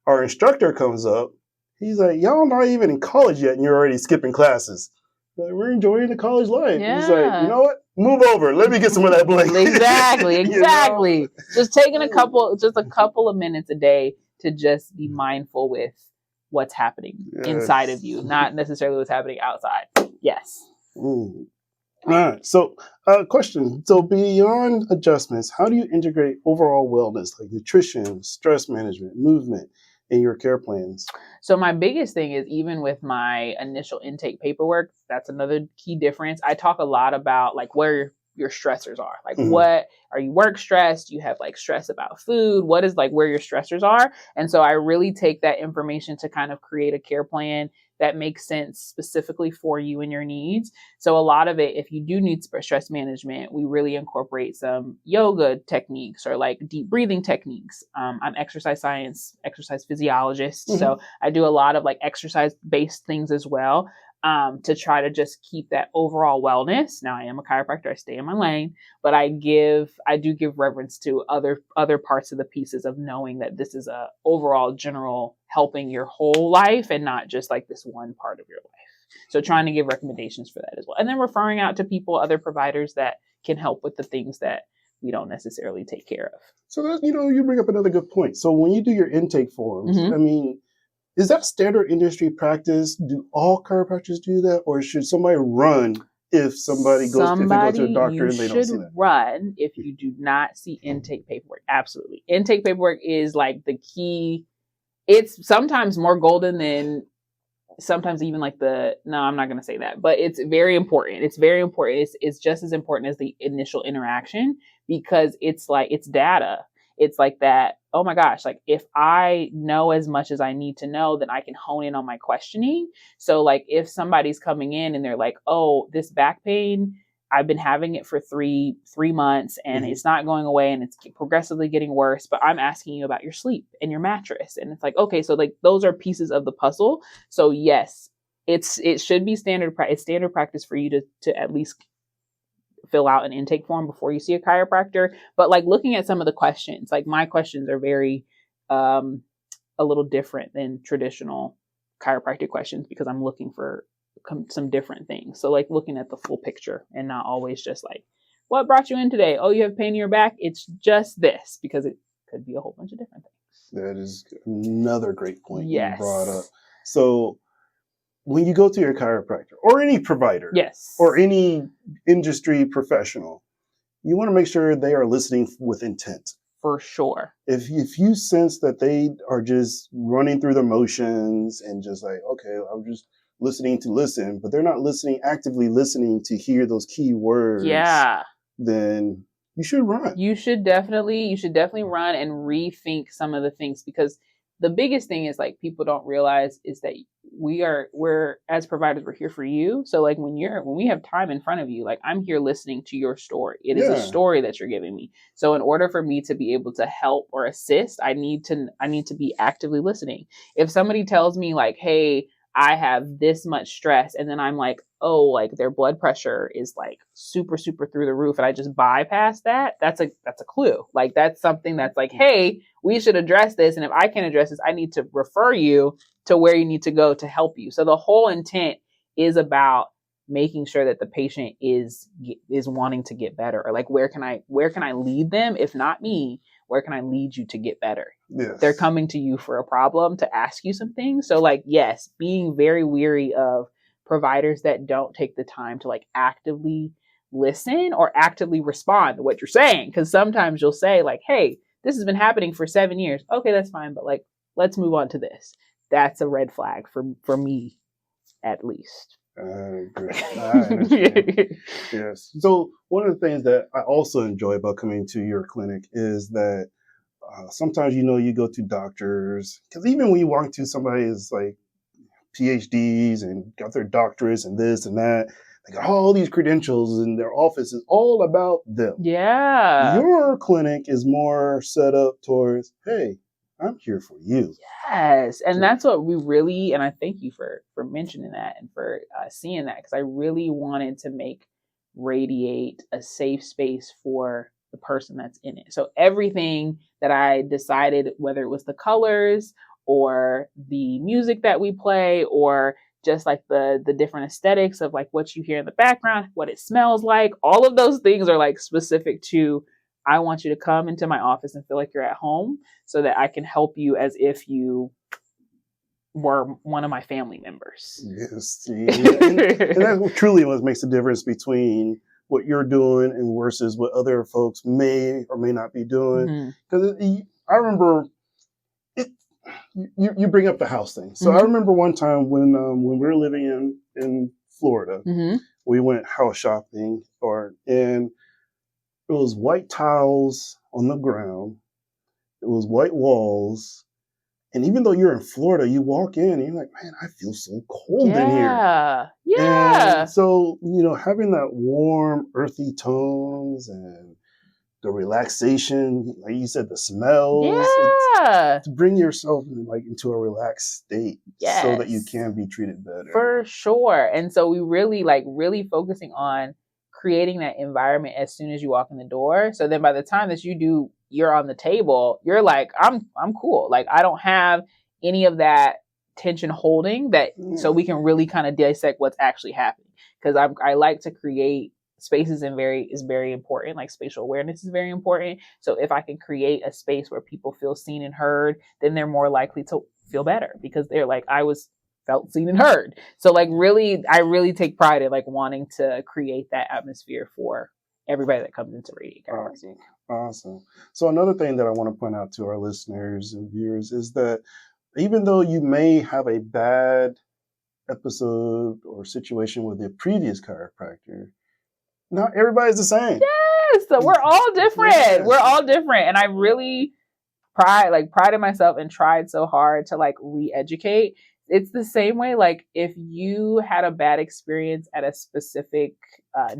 Our instructor comes up. He's like, y'all not even in college yet, and you're already skipping classes. We're enjoying the college life. Yeah. He's like, you know what? Move over. Let me get some of that blanket. Exactly. Just taking a couple of minutes a day to just be mindful with what's happening inside of you, not necessarily what's happening outside. Yes. All right. So, question. So, beyond adjustments, how do you integrate overall wellness, like nutrition, stress management, movement, in your care plans? So my biggest thing is, even with my initial intake paperwork, that's another key difference. I talk a lot about like where your stressors are. Like, what are you work stressed? You have like stress about food. What is like where your stressors are? And so I really take that information to kind of create a care plan that makes sense specifically for you and your needs. So a lot of it, if you do need stress management, we really incorporate some yoga techniques or like deep breathing techniques. I'm exercise physiologist. So I do a lot of like exercise based things as well. To try to just keep that overall wellness. Now, I am a chiropractor, I stay in my lane, but I do give reverence to other parts of the pieces of knowing that this is a overall general helping your whole life and not just like this one part of your life. So trying to give recommendations for that as well. And then referring out to people, other providers that can help with the things that we don't necessarily take care of. So that, you bring up another good point. So when you do your intake forms, I mean, is that standard industry practice? Do all chiropractors do that? Or should somebody run if if they go to a doctor and they don't see that? You should run if you do not see intake paperwork. Absolutely. Intake paperwork is like the key. It's sometimes more golden than sometimes even like no, I'm not going to say that, but it's very important. It's very important. It's just as important as the initial interaction because it's like, it's data. It's like that, oh my gosh, like if I know as much as I need to know, then I can hone in on my questioning. So like if somebody's coming in and they're like, oh, this back pain, I've been having it for three months and it's not going away and it's progressively getting worse, but I'm asking you about your sleep and your mattress. And it's like, okay, so like those are pieces of the puzzle. So yes, it should be standard practice for you to at least fill out an intake form before you see a chiropractor. But like looking at some of the questions, like my questions are very, a little different than traditional chiropractic questions because I'm looking for some different things. So like looking at the full picture and not always just like, what brought you in today? Oh, you have pain in your back. It's just this, because it could be a whole bunch of different things. That is another great point you brought up. So when you go to your chiropractor or any provider, or any industry professional, you want to make sure they are listening with intent. For sure. If you sense that they are just running through the motions and just like, okay, I'm just listening to listen, but they're not actively listening to hear those key words, then you should run. You should definitely run and rethink some of the things, because the biggest thing is like people don't realize is that we're as providers, we're here for you. So like when we have time in front of you, like I'm here listening to your story. It is a story that you're giving me. So in order for me to be able to help or assist, I need to be actively listening. If somebody tells me like, hey, I have this much stress, and then I'm like, oh, like their blood pressure is like super, super through the roof, and I just bypass that, that's a clue. Like that's something that's like, hey, we should address this. And if I can address this, I need to refer you to where you need to go to help you. So the whole intent is about making sure that the patient is wanting to get better, or like where can I lead them? If not me, where can I lead you to get better? Yes. They're coming to you for a problem, to ask you some things. So like, yes, being very weary of providers that don't take the time to like actively listen or actively respond to what you're saying. Because sometimes you'll say like, hey, this has been happening for 7 years. Okay, that's fine. But like, let's move on to this. That's a red flag for me, at least. I understand. Yes. So one of the things that I also enjoy about coming to your clinic is that sometimes, you go to doctors, because even when you walk to somebody who's like PhDs and got their doctorates and this and that, they got all these credentials, and their office is all about them. Yeah. Your clinic is more set up towards, hey, I'm here for you. Yes. And that's what we really, and I thank you for mentioning that and for seeing that, because I really wanted to make Radiate a safe space for the person that's in it. So everything that I decided, whether it was the colors or the music that we play, or just like the different aesthetics of like what you hear in the background, what it smells like, all of those things are like specific to, I want you to come into my office and feel like you're at home, so that I can help you as if you were one of my family members. Yes. And that truly what makes the difference between what you're doing and versus what other folks may or may not be doing. Because I remember you bring up the house thing. So I remember one time when we were living in Florida, we went house shopping, and it was white tiles on the ground. It was white walls. And even though you're in Florida, you walk in and you're like, man, I feel so cold in here. Yeah. And so, having that warm, earthy tones and the relaxation, like you said, the smells, to bring yourself into a relaxed state, so that you can be treated better. For sure. And so we really focusing on creating that environment as soon as you walk in the door. So then by the time that you're on the table, you're like, I'm cool. Like I don't have any of that tension holding that. So we can really kind of dissect what's actually happening. Because I like to create spaces, and is very important. Like spatial awareness is very important. So if I can create a space where people feel seen and heard, then they're more likely to feel better, because they're like, I was felt seen and heard. So like I really take pride in like wanting to create that atmosphere for everybody that comes into Radiate Chiropractic. Awesome. So another thing that I want to point out to our listeners and viewers is that even though you may have a bad episode or situation with your previous chiropractor, not everybody's the same. Yes. So we're all different. Yes. We're all different. And I really prided myself and tried so hard to like re-educate. It's the same way, like if you had a bad experience at a specific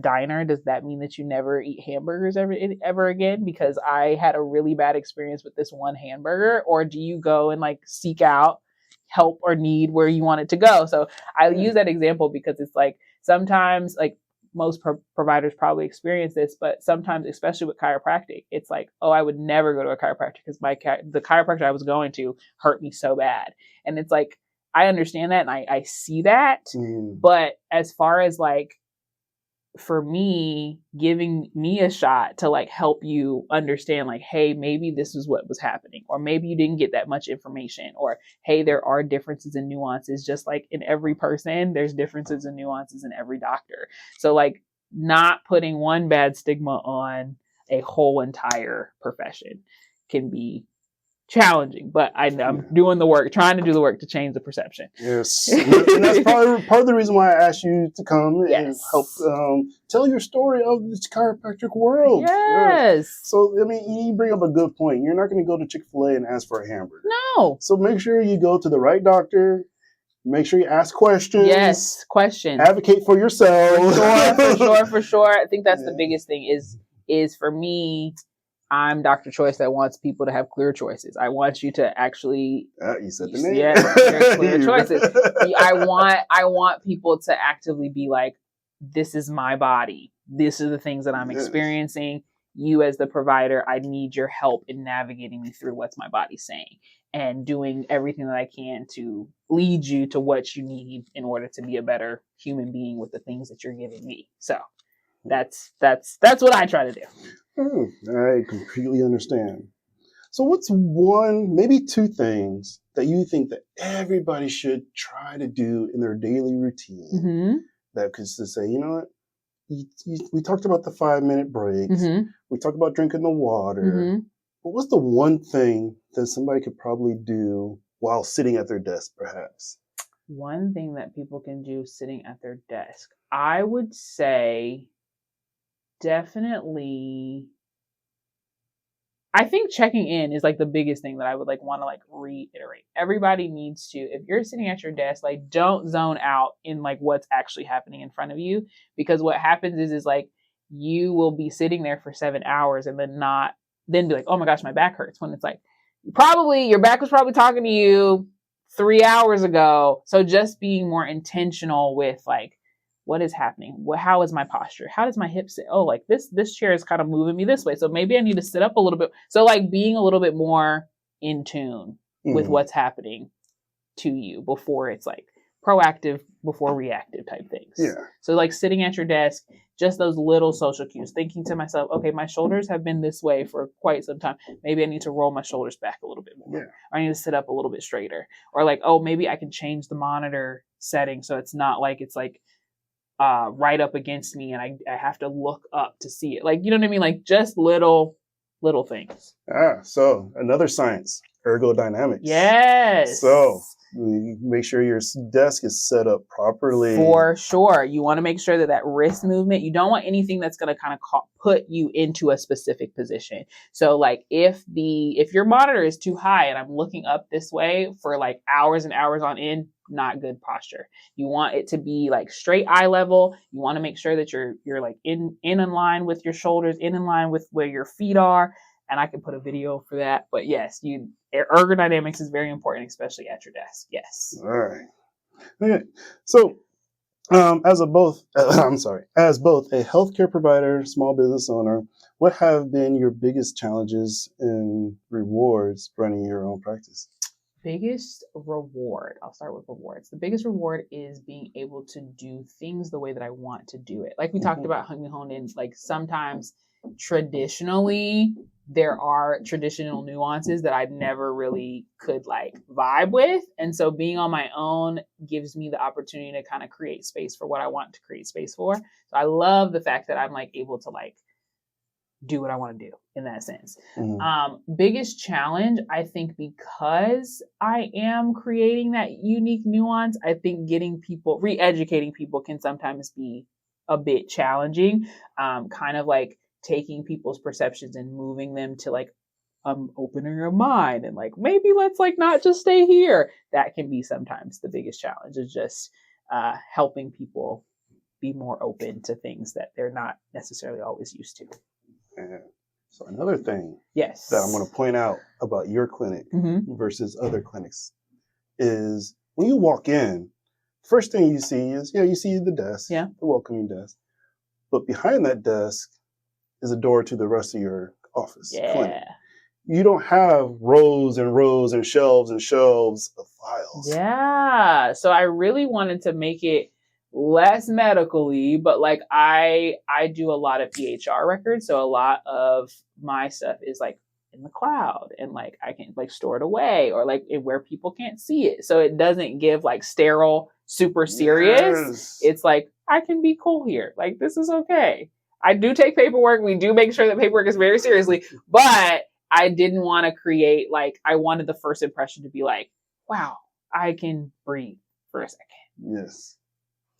diner, does that mean that you never eat hamburgers ever again? Because I had a really bad experience with this one hamburger. Or do you go and like seek out help or need where you want it to go? So I use that example because it's like sometimes like most providers probably experience this, but sometimes, especially with chiropractic, it's like, oh, I would never go to a chiropractor because the chiropractor I was going to hurt me so bad. And it's like, I understand that and I see that. But as far as like, for me, giving me a shot to like help you understand like, hey, maybe this is what was happening, or maybe you didn't get that much information, or hey, there are differences and nuances, just like in every person, there's differences and nuances in every doctor. So like not putting one bad stigma on a whole entire profession can be challenging, but I'm doing the work, trying to do the work to change the perception. Yes. And that's probably part of the reason why I asked you to come and help tell your story of the chiropractic world. Yes. So, I mean, you bring up a good point. You're not going to go to Chick-fil-A and ask for a hamburger. No. So make sure you go to the right doctor. Make sure you ask questions. Yes, questions. Advocate for yourself. For sure. I think that's the biggest thing is for me, I'm Dr. Choice that wants people to have clear choices. I want you to actually you said the name. Yeah, clear choices. I want people to actively be like, this is my body. This is the things that I'm experiencing. You as the provider, I need your help in navigating me through what's my body saying and doing everything that I can to lead you to what you need in order to be a better human being with the things that you're giving me. So that's what I try to do. I completely understand. So what's one, maybe two things that you think that everybody should try to do in their daily routine that could say, you know what, we talked about the 5-minute breaks. We talked about drinking the water. But what's the one thing that somebody could probably do while sitting at their desk, perhaps? One thing that people can do sitting at their desk. I would say definitely, I think checking in is like the biggest thing that I would like want to like reiterate. Everybody needs to, if you're sitting at your desk, like don't zone out in like what's actually happening in front of you, because what happens is like you will be sitting there for 7 hours and then be like, oh my gosh, my back hurts, when it's like probably your back was probably talking to you 3 hours ago. So just being more intentional with like, what is happening? How is my posture? How does my hip sit? Oh, like this chair is kind of moving me this way. So maybe I need to sit up a little bit. So like being a little bit more in tune with what's happening to you before it's like proactive before reactive type things. Yeah. So like sitting at your desk, just those little social cues, thinking to myself, okay, my shoulders have been this way for quite some time. Maybe I need to roll my shoulders back a little bit more. Yeah. Or I need to sit up a little bit straighter. Or like, oh, maybe I can change the monitor setting so it's not like it's like right up against me and I have to look up to see it. Like, you know what I mean? Like just little things. So another science, ergodynamics. Yes. So make sure your desk is set up properly. For sure. You want to make sure that wrist movement, you don't want anything that's going to kind of put you into a specific position. So like if your monitor is too high and I'm looking up this way for like hours and hours on end, not good posture. You want it to be like straight eye level. You want to make sure that you're like in line with your shoulders, in line with where your feet are. And I can put a video for that. But yes, ergodynamics is very important, especially at your desk. Yes. All right. Okay. So as both a healthcare provider, small business owner, what have been your biggest challenges and rewards running your own practice? Biggest reward. I'll start with rewards. The biggest reward is being able to do things the way that I want to do it. Like we talked about honed in, like sometimes traditionally there are traditional nuances that I never really could like vibe with. And so being on my own gives me the opportunity to kind of create space for what I want to create space for. So I love the fact that I'm like able to like do what I want to do in that sense. Biggest challenge, I think, because I am creating that unique nuance, I think re-educating people can sometimes be a bit challenging. Kind of like taking people's perceptions and moving them to like, opening your mind and like, maybe let's like not just stay here. That can be sometimes the biggest challenge, is just helping people be more open to things that they're not necessarily always used to. So another thing that I'm going to point out about your clinic versus other clinics is when you walk in, first thing you see is, you see the desk, the welcoming desk. But behind that desk is a door to the rest of your office clinic. You don't have rows and rows and shelves of files. Yeah. So I really wanted to make it less medically, but like I do a lot of EHR records. So a lot of my stuff is like in the cloud and like I can like store it away or like where people can't see it. So it doesn't give like sterile, super serious. It's like I can be cool here. Like, this is okay. I do take paperwork. We do make sure that paperwork is very seriously, but I didn't want to create, like, I wanted the first impression to be like, wow, I can breathe for a second. Yes.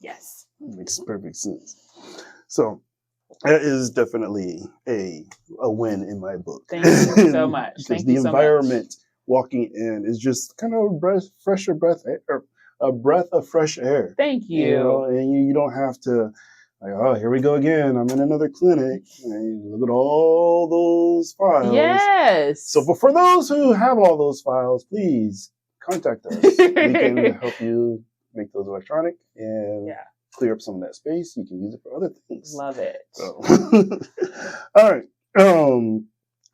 Yes. Makes perfect sense. So that is definitely a win in my book. Thank you so much. Because the environment walking in is just kind of a breath of fresh air. Thank you. You know, and you don't have to, like, oh, here we go again. I'm in another clinic. And you look at all those files. Yes. So, but for those who have all those files, please contact us. We can help you make those electronic and clear up some of that space. You can use it for other things. Love it. So. All right.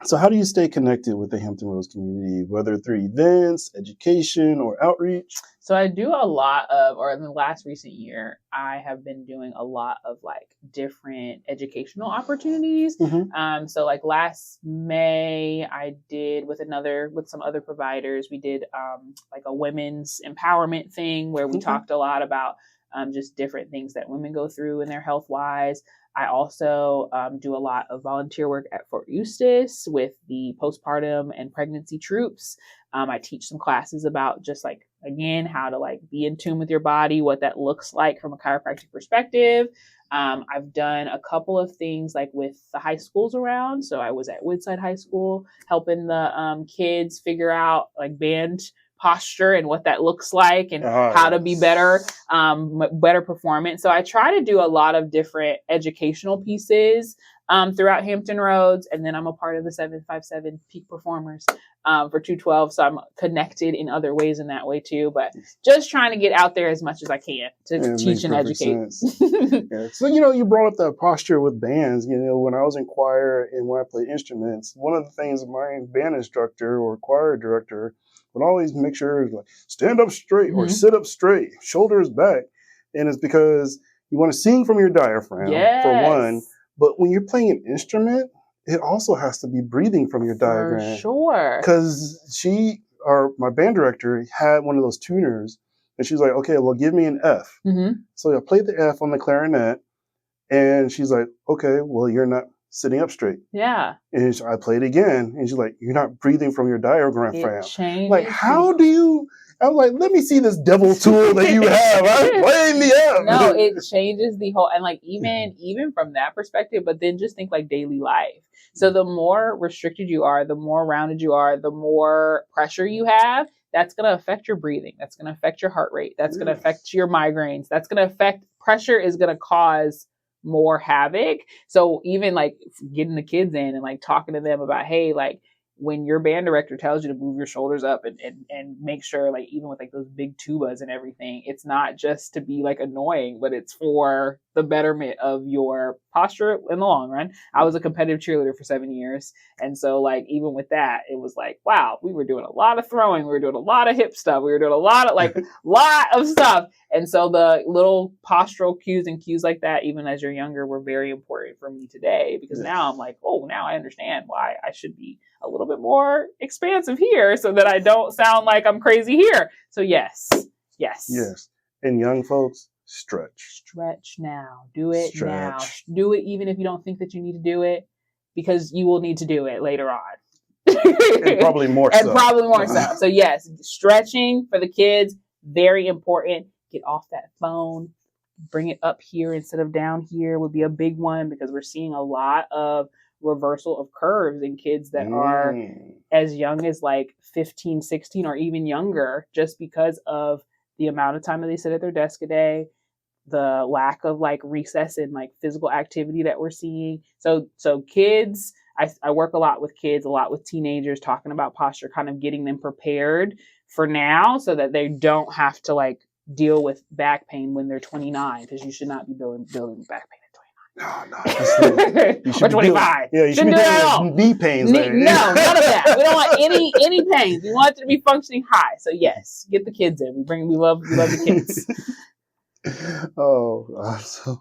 So how do you stay connected with the Hampton Roads community, whether through events, education, or outreach? So I do a lot of, or in the last recent year, I have been doing a lot of like different educational opportunities. Mm-hmm. So like last May, I did with some other providers, we did like a women's empowerment thing where we talked a lot about just different things that women go through in their health wise. I also do a lot of volunteer work at Fort Eustis with the postpartum and pregnancy troops. I teach some classes about just like, again, how to like be in tune with your body, what that looks like from a chiropractic perspective. I've done a couple of things like with the high schools around. So I was at Woodside High School helping the kids figure out like band posture and what that looks like and how to be better performance. So I try to do a lot of different educational pieces throughout Hampton Roads. And then I'm a part of the 757 Peak Performers for 212. So I'm connected in other ways in that way too. But just trying to get out there as much as I can to teach and educate. So, you brought up the posture with bands. When I was in choir and when I played instruments, one of the things my band instructor or choir director would always make sure like stand up straight or sit up straight, shoulders back. And it's because you want to sing from your diaphragm for one, but when you're playing an instrument, it also has to be breathing from your diaphragm. For sure. Because my band director had one of those tuners and she's like, okay, well, give me an F. Mm-hmm. So I played the F on the clarinet and she's like, okay, well, you're not sitting up straight. Yeah. And I played again, and she's like, "You're not breathing from your diaphragm." It changes. Like, how do you? I was like, "Let me see this devil tool that you have." I'm playing the F. No, it changes the whole, and like even from that perspective. But then just think like daily life. So the more restricted you are, the more rounded you are, the more pressure you have. That's going to affect your breathing. That's going to affect your heart rate. That's going to affect your migraines. That's going to affect pressure is going to cause more havoc. So even like getting the kids in and like talking to them about, hey, like when your band director tells you to move your shoulders up and make sure like even with like those big tubas and everything, it's not just to be like annoying, but it's for the betterment of your posture in the long run. I was a competitive cheerleader for 7 years. And so like, even with that, it was like, wow, we were doing a lot of throwing. We were doing a lot of hip stuff. We were doing a lot of stuff. And so the little postural cues and cues like that, even as you're younger, were very important for me today because now I'm like, oh, now I understand why I should be a little bit more expansive here so that I don't sound like I'm crazy here. So yes. And young folks, stretch now. Do it now. Do it even if you don't think that you need to do it, because you will need to do it later on. And probably more so. So yes, stretching for the kids, very important. Get off that phone. Bring it up here instead of down here would be a big one, because we're seeing a lot of reversal of curves in kids that are as young as like 15, 16 or even younger, just because of the amount of time that they sit at their desk a day, the lack of like recess and like physical activity that we're seeing. So kids, I work a lot with kids, a lot with teenagers, talking about posture, kind of getting them prepared for now so that they don't have to like deal with back pain when they're 29, because you should not be building back pain at 29. No. Or 25. You should be dealing with knee pains. No, none of that. We don't want any pains. We want it to be functioning high. So yes, get the kids in. We love the kids. Oh, awesome.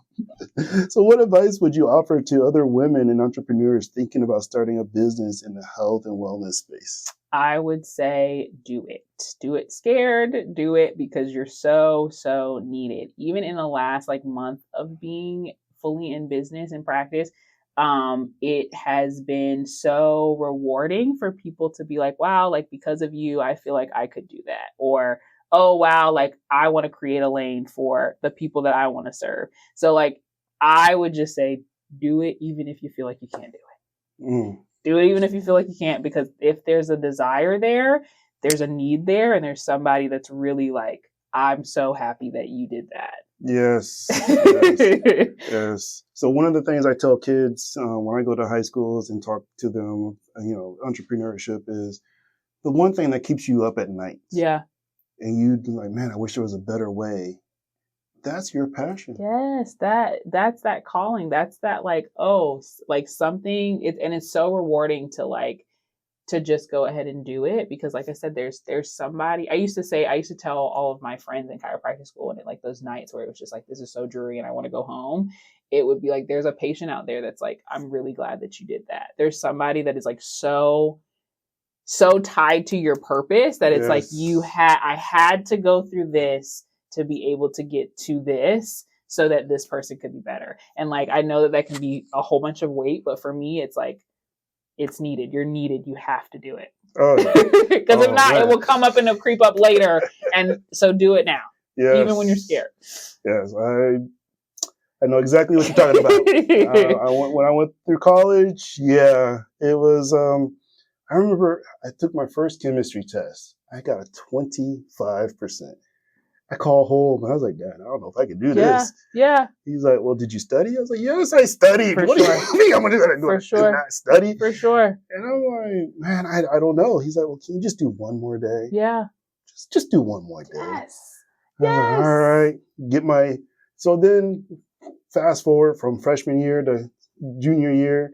So what advice would you offer to other women and entrepreneurs thinking about starting a business in the health and wellness space? I would say do it. Do it scared. Do it because you're so, so needed. Even in the last like month of being fully in business and practice, it has been so rewarding for people to be like, wow, like because of you, I feel like I could do that. Or, oh, wow, like I want to create a lane for the people that I want to serve. So, like, I would just say do it even if you feel like you can't do it. Mm. Do it even if you feel like you can't, because if there's a desire there, there's a need there, and there's somebody that's really like, I'm so happy that you did that. Yes, yes, yes. So one of the things I tell kids when I go to high schools and talk to them, entrepreneurship is the one thing that keeps you up at night. Yeah. And you like, man, I wish there was a better way. That's your passion. Yes, that's that calling. That's that like, oh, like something. And it's so rewarding to like to just go ahead and do it, because like I said, there's somebody. I used to tell all of my friends in chiropractic school, and like those nights where it was just like, this is so dreary and I want to go home, it would be like, there's a patient out there that's like, I'm really glad that you did that. There's somebody that is like so tied to your purpose that it's like, I had to go through this to be able to get to this so that this person could be better. And like, I know that can be a whole bunch of weight, but for me, it's like, it's needed. You're needed. You have to do it. Oh, because if not, it will come up and it'll creep up later. And so do it now, even when you're scared. Yes, I know exactly what you're talking about. When I went through college, yeah, it was. I remember I took my first chemistry test. I got a 25%. I called home and I was like, Dad, I don't know if I can do this. Yeah. He's like, well, did you study? I was like, yes, I studied. For what sure. do you mean I'm going to do that? For sure. Not study? For sure. And I'm like, man, I don't know. He's like, well, can you just do one more day? Yeah. Just do one more day. Yes. I was like, all right. So then fast forward from freshman year to junior year,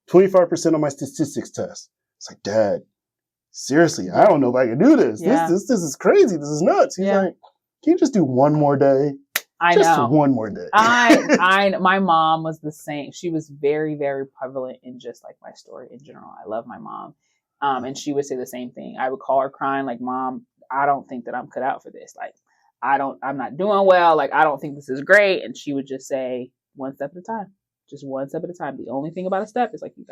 25% of my statistics test. It's like, Dad, seriously, I don't know if I can do this. Yeah. This is crazy. This is nuts. He's like, can you just do one more day? I know. One more day. My mom was the same. She was very, very prevalent in just like my story in general. I love my mom. And she would say the same thing. I would call her crying like, Mom, I don't think that I'm cut out for this. Like, I'm not doing well. Like, I don't think this is great. And she would just say, one step at a time. Just one step at a time. The only thing about a step is like, you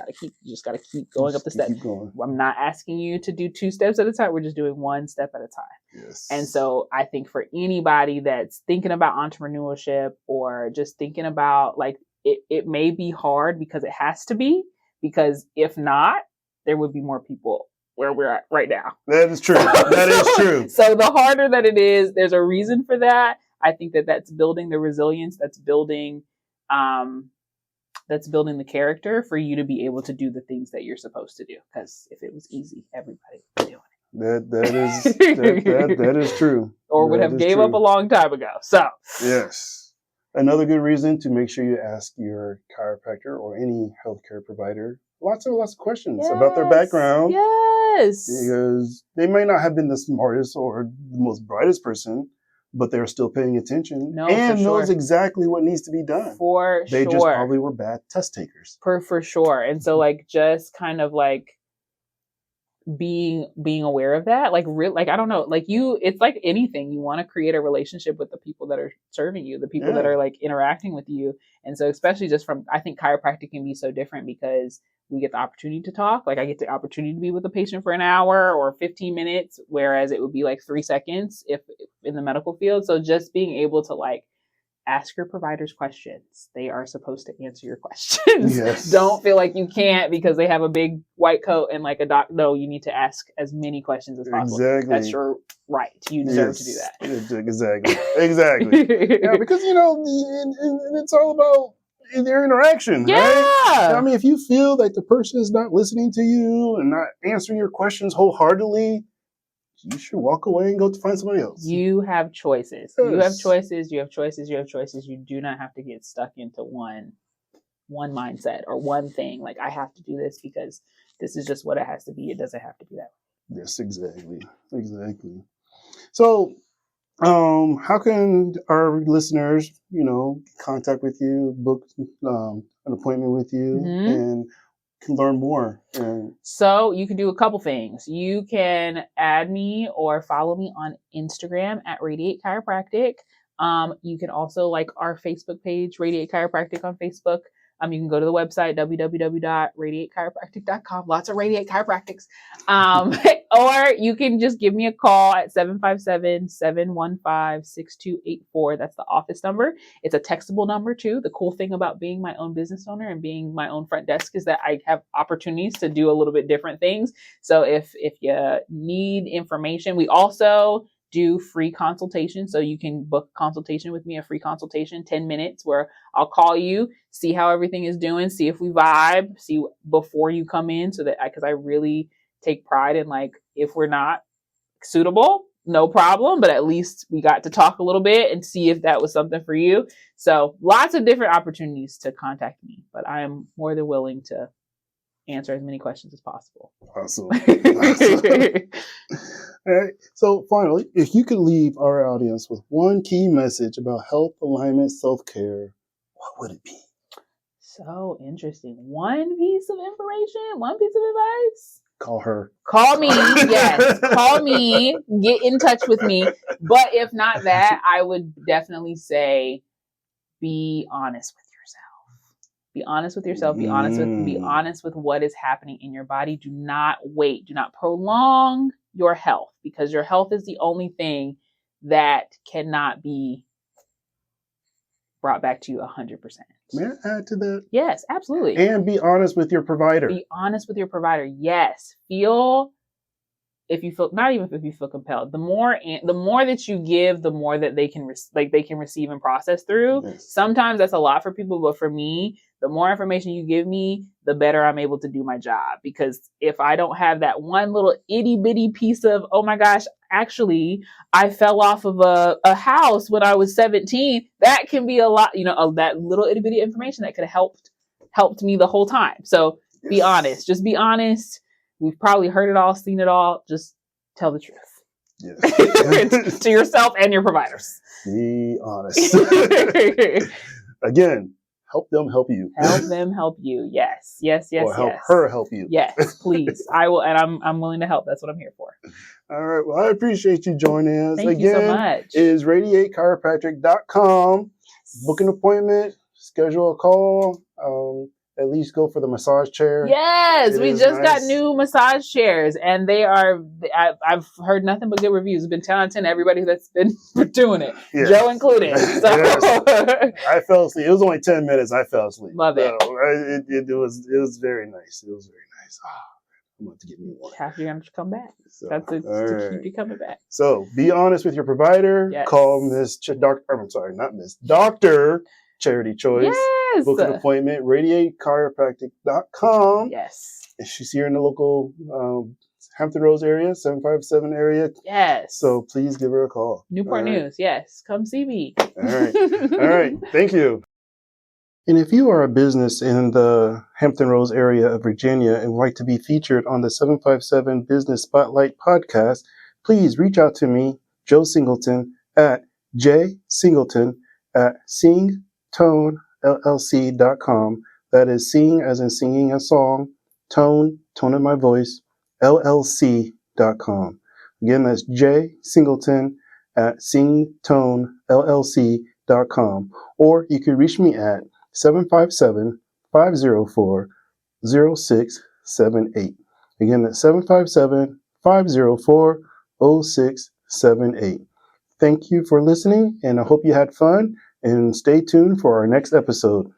just got to keep going up the steps. I'm not asking you to do 2 steps at a time. We're just doing 1 step at a time. Yes. And so I think for anybody that's thinking about entrepreneurship or just thinking about like, it may be hard because it has to be, because if not, there would be more people where we're at right now. That is true. That is true. So the harder that it is, there's a reason for that. I think that's building the resilience, that's building the character for you to be able to do the things that you're supposed to do. Because if it was easy, everybody would be doing it. That is true. Or would have gave up a long time ago. So yes. Another good reason to make sure you ask your chiropractor or any healthcare provider lots of questions about their background. Yes. Because they may not have been the smartest or the most brightest person, but they're still paying attention and knows exactly what needs to be done. They just probably were bad test takers. For sure. And so like just kind of like being aware of that, like I don't know, like it's like anything, you want to create a relationship with the people that are serving you, the people that are like interacting with you. And so especially just I think chiropractic can be so different because we get the opportunity to talk. Like I get the opportunity to be with a patient for an hour or 15 minutes, whereas it would be like 3 seconds if in the medical field. So just being able to like ask your providers questions. They are supposed to answer your questions. Yes. Don't feel like you can't because they have a big white coat and like a doc. No, you need to ask as many questions as possible. Exactly. That's your right. You deserve to do that. Exactly. Yeah, because and it's all about their interaction, right? I mean, if you feel like the person is not listening to you and not answering your questions wholeheartedly, you should walk away and go to find somebody else. You have choices. Yes. You have choices. You do not have to get stuck into one mindset or one thing. Like, I have to do this because this is just what it has to be. It doesn't have to be that way. Yes, exactly. So, how can our listeners, contact with you, book an appointment with you, and can learn more? And So you can do a couple things. You can add me or follow me on Instagram at Radiate Chiropractic. You can also like our Facebook page, Radiate Chiropractic on Facebook. You can go to the website, www.radiatechiropractic.com. Lots of Radiate Chiropractics. Or you can just give me a call at 757-715-6284. That's the office number. It's a textable number too. The cool thing about being my own business owner and being my own front desk is that I have opportunities to do a little bit different things. So if you need information, we also do free consultation. So you can book consultation with me, a free consultation, 10 minutes where I'll call you, see how everything is doing, see if we vibe, see before you come in, so that because I really take pride in like, if we're not suitable, no problem, but at least we got to talk a little bit and see if that was something for you. So lots of different opportunities to contact me, but I am more than willing to answer as many questions as possible. Awesome. Awesome. All right. So finally, if you could leave our audience with one key message about health, alignment, self-care, what would it be? So interesting. One piece of information, one piece of advice. Call her. Call me. Yes. Call me. Get in touch with me. But if not that, I would definitely say be honest with yourself. Be honest with yourself. Be honest with what is happening in your body. Do not wait. Do not prolong your health, because your health is the only thing that cannot be brought back to you 100%. May I add to that? Yes, absolutely. And be honest with your provider. Be honest with your provider. Yes. Feel, if you feel, not even if you feel compelled, the more that you give, the more that they can receive and process through. Yes. Sometimes that's a lot for people, but for me, the more information you give me, the better I'm able to do my job. Because if I don't have that one little itty bitty piece of, oh my gosh, actually, I fell off of a house when I was 17, that can be a lot, of that little itty bitty information that could have helped me the whole time. So be honest. Just be honest. We've probably heard it all, seen it all. Just tell the truth. Yes. To yourself and your providers. Be honest. Again, help them help you. Help them help you. Yes. Or help her help you. Yes, please. I will, and I'm willing to help. That's what I'm here for. All right. Well, I appreciate you joining us. Thank you so much. It is radiatechiropractic.com. Book an appointment, schedule a call. At least go for the massage chair. Yes, we just got new massage chairs, and they are. I've heard nothing but good reviews. I've been telling everybody that's been doing it, yes. Joe included. So. Yes. I fell asleep. It was only 10 minutes. I fell asleep. Love it. So, it was very nice. It was very nice. I'm about to get me one. You're going to come back. So, that's it. To keep you coming back. So be honest with your provider. Yes. Call Dr. Charity Choice. Yes. Book an appointment, radiatechiropractic.com. Yes. And she's here in the local Hampton Roads area, 757 area. Yes. So please give her a call. Newport News. Yes. Come see me. All right. All right. Thank you. And if you are a business in the Hampton Roads area of Virginia and would like to be featured on the 757 Business Spotlight podcast, please reach out to me, Joe Singleton, at jsingleton@singtonellc.com. That is sing as in singing a song, tone of my voice, llc.com. Again, that's jsingleton@singtonellc.com. Or you can reach me at 757-504-0678. Again, that's 757-504-0678. Thank you for listening, and I hope you had fun, and stay tuned for our next episode.